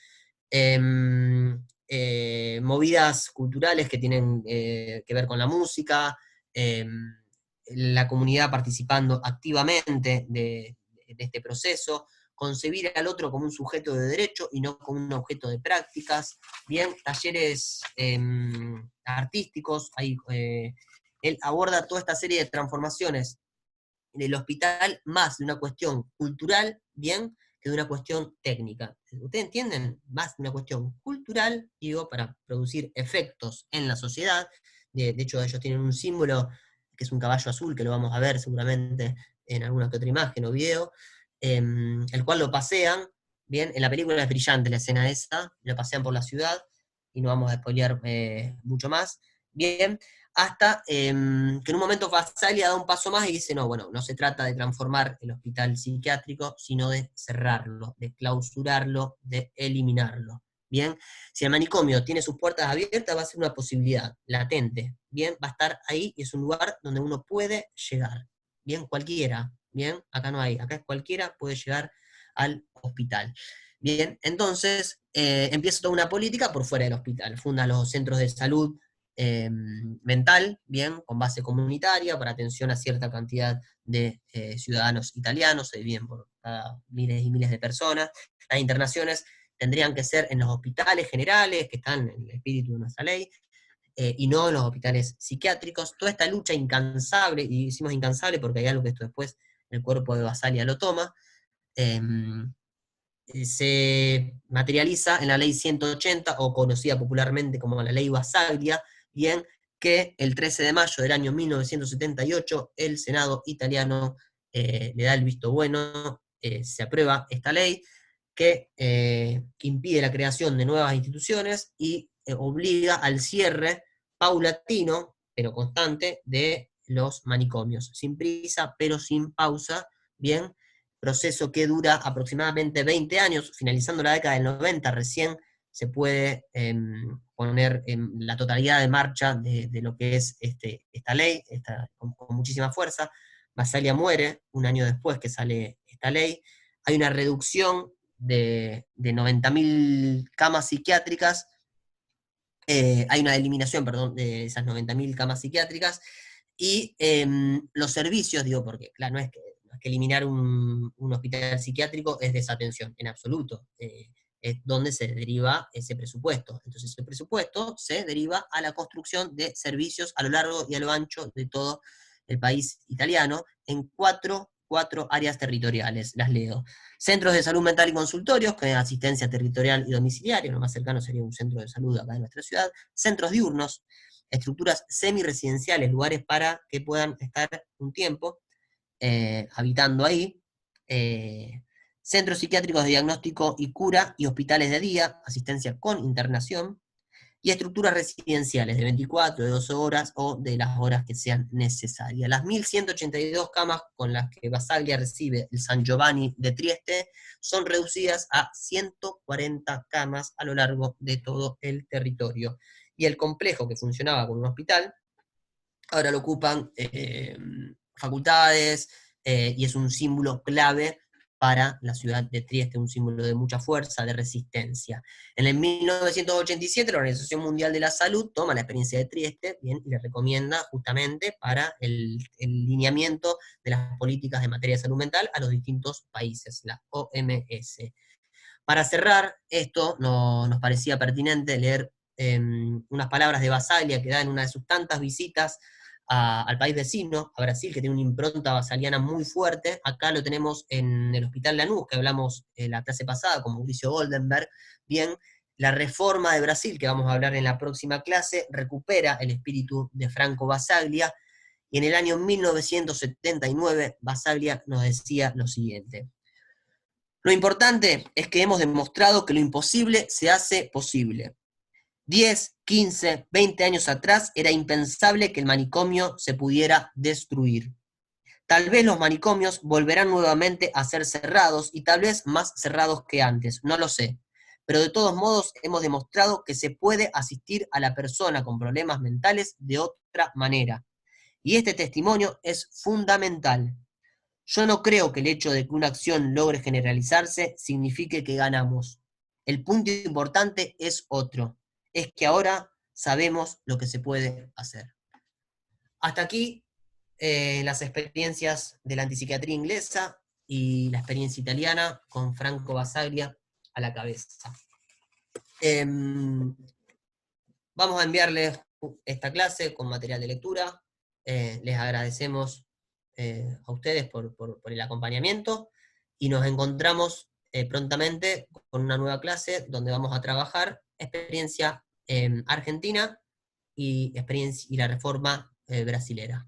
movidas culturales que tienen que ver con la música, la comunidad participando activamente de este proceso, concebir al otro como un sujeto de derecho y no como un objeto de prácticas, bien, talleres artísticos, él aborda toda esta serie de transformaciones en el hospital más de una cuestión cultural, bien, que de una cuestión técnica. ¿Ustedes entienden? Más de una cuestión cultural, digo, para producir efectos en la sociedad. De hecho, ellos tienen un símbolo que es un caballo azul, que lo vamos a ver seguramente en alguna que otra imagen o video, el cual lo pasean, bien, en la película es brillante la escena esa, lo pasean por la ciudad, y no vamos a spoilear mucho más, bien, hasta que en un momento Basalia da un paso más y dice, no, bueno, no se trata de transformar el hospital psiquiátrico, sino de cerrarlo, de clausurarlo, de eliminarlo. Bien, si el manicomio tiene sus puertas abiertas, va a ser una posibilidad latente, bien, va a estar ahí y es un lugar donde uno puede llegar, bien, cualquiera, bien, acá no hay, acá es cualquiera puede llegar al hospital. Bien, entonces empieza toda una política por fuera del hospital, funda los centros de salud mental, bien, con base comunitaria, para atención a cierta cantidad de ciudadanos italianos, se dividen por cada miles y miles de personas. Las internaciones tendrían que ser en los hospitales generales, que están en el espíritu de nuestra ley, y no en los hospitales psiquiátricos. Toda esta lucha incansable, y decimos incansable porque hay algo que esto después el cuerpo de Basalia lo toma, se materializa en la ley 180, o conocida popularmente como la ley Basaglia, bien, que el 13 de mayo del año 1978 el Senado italiano le da el visto bueno, se aprueba esta ley, que impide la creación de nuevas instituciones y obliga al cierre paulatino, pero constante, de los manicomios, sin prisa, pero sin pausa, bien, proceso que dura aproximadamente 20 años, finalizando la década del 90, recién se puede poner en la totalidad de marcha de lo que es esta ley, con muchísima fuerza. Basalia muere un año después que sale esta ley. Hay una reducción de 90.000 camas psiquiátricas hay una eliminación, perdón, de esas 90.000 camas psiquiátricas, y los servicios, digo, porque claro, no es que eliminar un hospital psiquiátrico es desatención, en absoluto. Es donde se deriva ese presupuesto. Entonces ese presupuesto se deriva a la construcción de servicios a lo largo y a lo ancho de todo el país italiano, en cuatro áreas territoriales, las leo. Centros de salud mental y consultorios, con asistencia territorial y domiciliaria, lo más cercano sería un centro de salud acá en nuestra ciudad, centros diurnos, estructuras semi-residenciales, lugares para que puedan estar un tiempo habitando ahí, centros psiquiátricos de diagnóstico y cura y hospitales de día, asistencia con internación, y estructuras residenciales de 24, de 12 horas o de las horas que sean necesarias. Las 1.182 camas con las que Basaglia recibe el San Giovanni de Trieste son reducidas a 140 camas a lo largo de todo el territorio. Y el complejo que funcionaba como un hospital, ahora lo ocupan facultades, y es un símbolo clave para la ciudad de Trieste, un símbolo de mucha fuerza, de resistencia. En el 1987 la Organización Mundial de la Salud toma la experiencia de Trieste, bien, y le recomienda justamente para el lineamiento de las políticas de materia de salud mental a los distintos países, la OMS. Para cerrar esto, nos parecía pertinente leer unas palabras de Basaglia que da en una de sus tantas visitas al país vecino, a Brasil, que tiene una impronta basaliana muy fuerte. Acá lo tenemos en el Hospital Lanús, que hablamos la clase pasada con Mauricio Goldenberg. Bien, la reforma de Brasil, que vamos a hablar en la próxima clase, recupera el espíritu de Franco Basaglia, y en el año 1979 Basaglia nos decía lo siguiente: lo importante es que hemos demostrado que lo imposible se hace posible. 10, 15, 20 años atrás era impensable que el manicomio se pudiera destruir. Tal vez los manicomios volverán nuevamente a ser cerrados, y tal vez más cerrados que antes, no lo sé. Pero de todos modos hemos demostrado que se puede asistir a la persona con problemas mentales de otra manera. Y este testimonio es fundamental. Yo no creo que el hecho de que una acción logre generalizarse signifique que ganamos. El punto importante es otro. Es que ahora sabemos lo que se puede hacer. Hasta aquí las experiencias de la antipsiquiatría inglesa y la experiencia italiana con Franco Basaglia a la cabeza. Vamos a enviarles esta clase con material de lectura. Les agradecemos a ustedes por el acompañamiento, y nos encontramos prontamente con una nueva clase donde vamos a trabajar experiencia argentina y la reforma brasilera.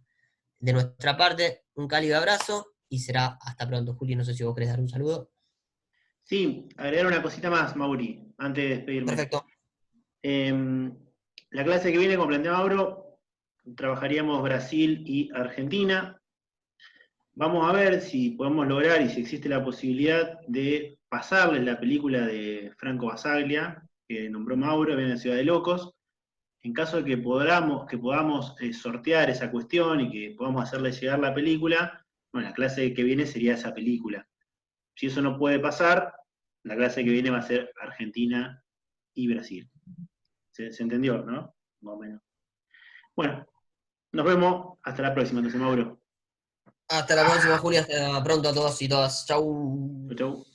De nuestra parte, un cálido abrazo y será hasta pronto. Juli, no sé si vos querés dar un saludo. Sí, agregar una cosita más, Mauri, antes de despedirme. Perfecto. La clase que viene, como plantea Mauro, trabajaríamos Brasil y Argentina. Vamos a ver si podemos lograr y si existe la posibilidad de pasarles la película de Franco Basaglia, que nombró Mauro, viene de Ciudad de Locos. En caso de que podamos sortear esa cuestión y que podamos hacerle llegar la película, bueno, la clase que viene sería esa película. Si eso no puede pasar, la clase que viene va a ser Argentina y Brasil. ¿Se entendió, no? Más o menos. Bueno, nos vemos. Hasta la próxima, entonces, Mauro. Hasta la próxima, Juli. Hasta pronto a todos y todas. Chau. Chau.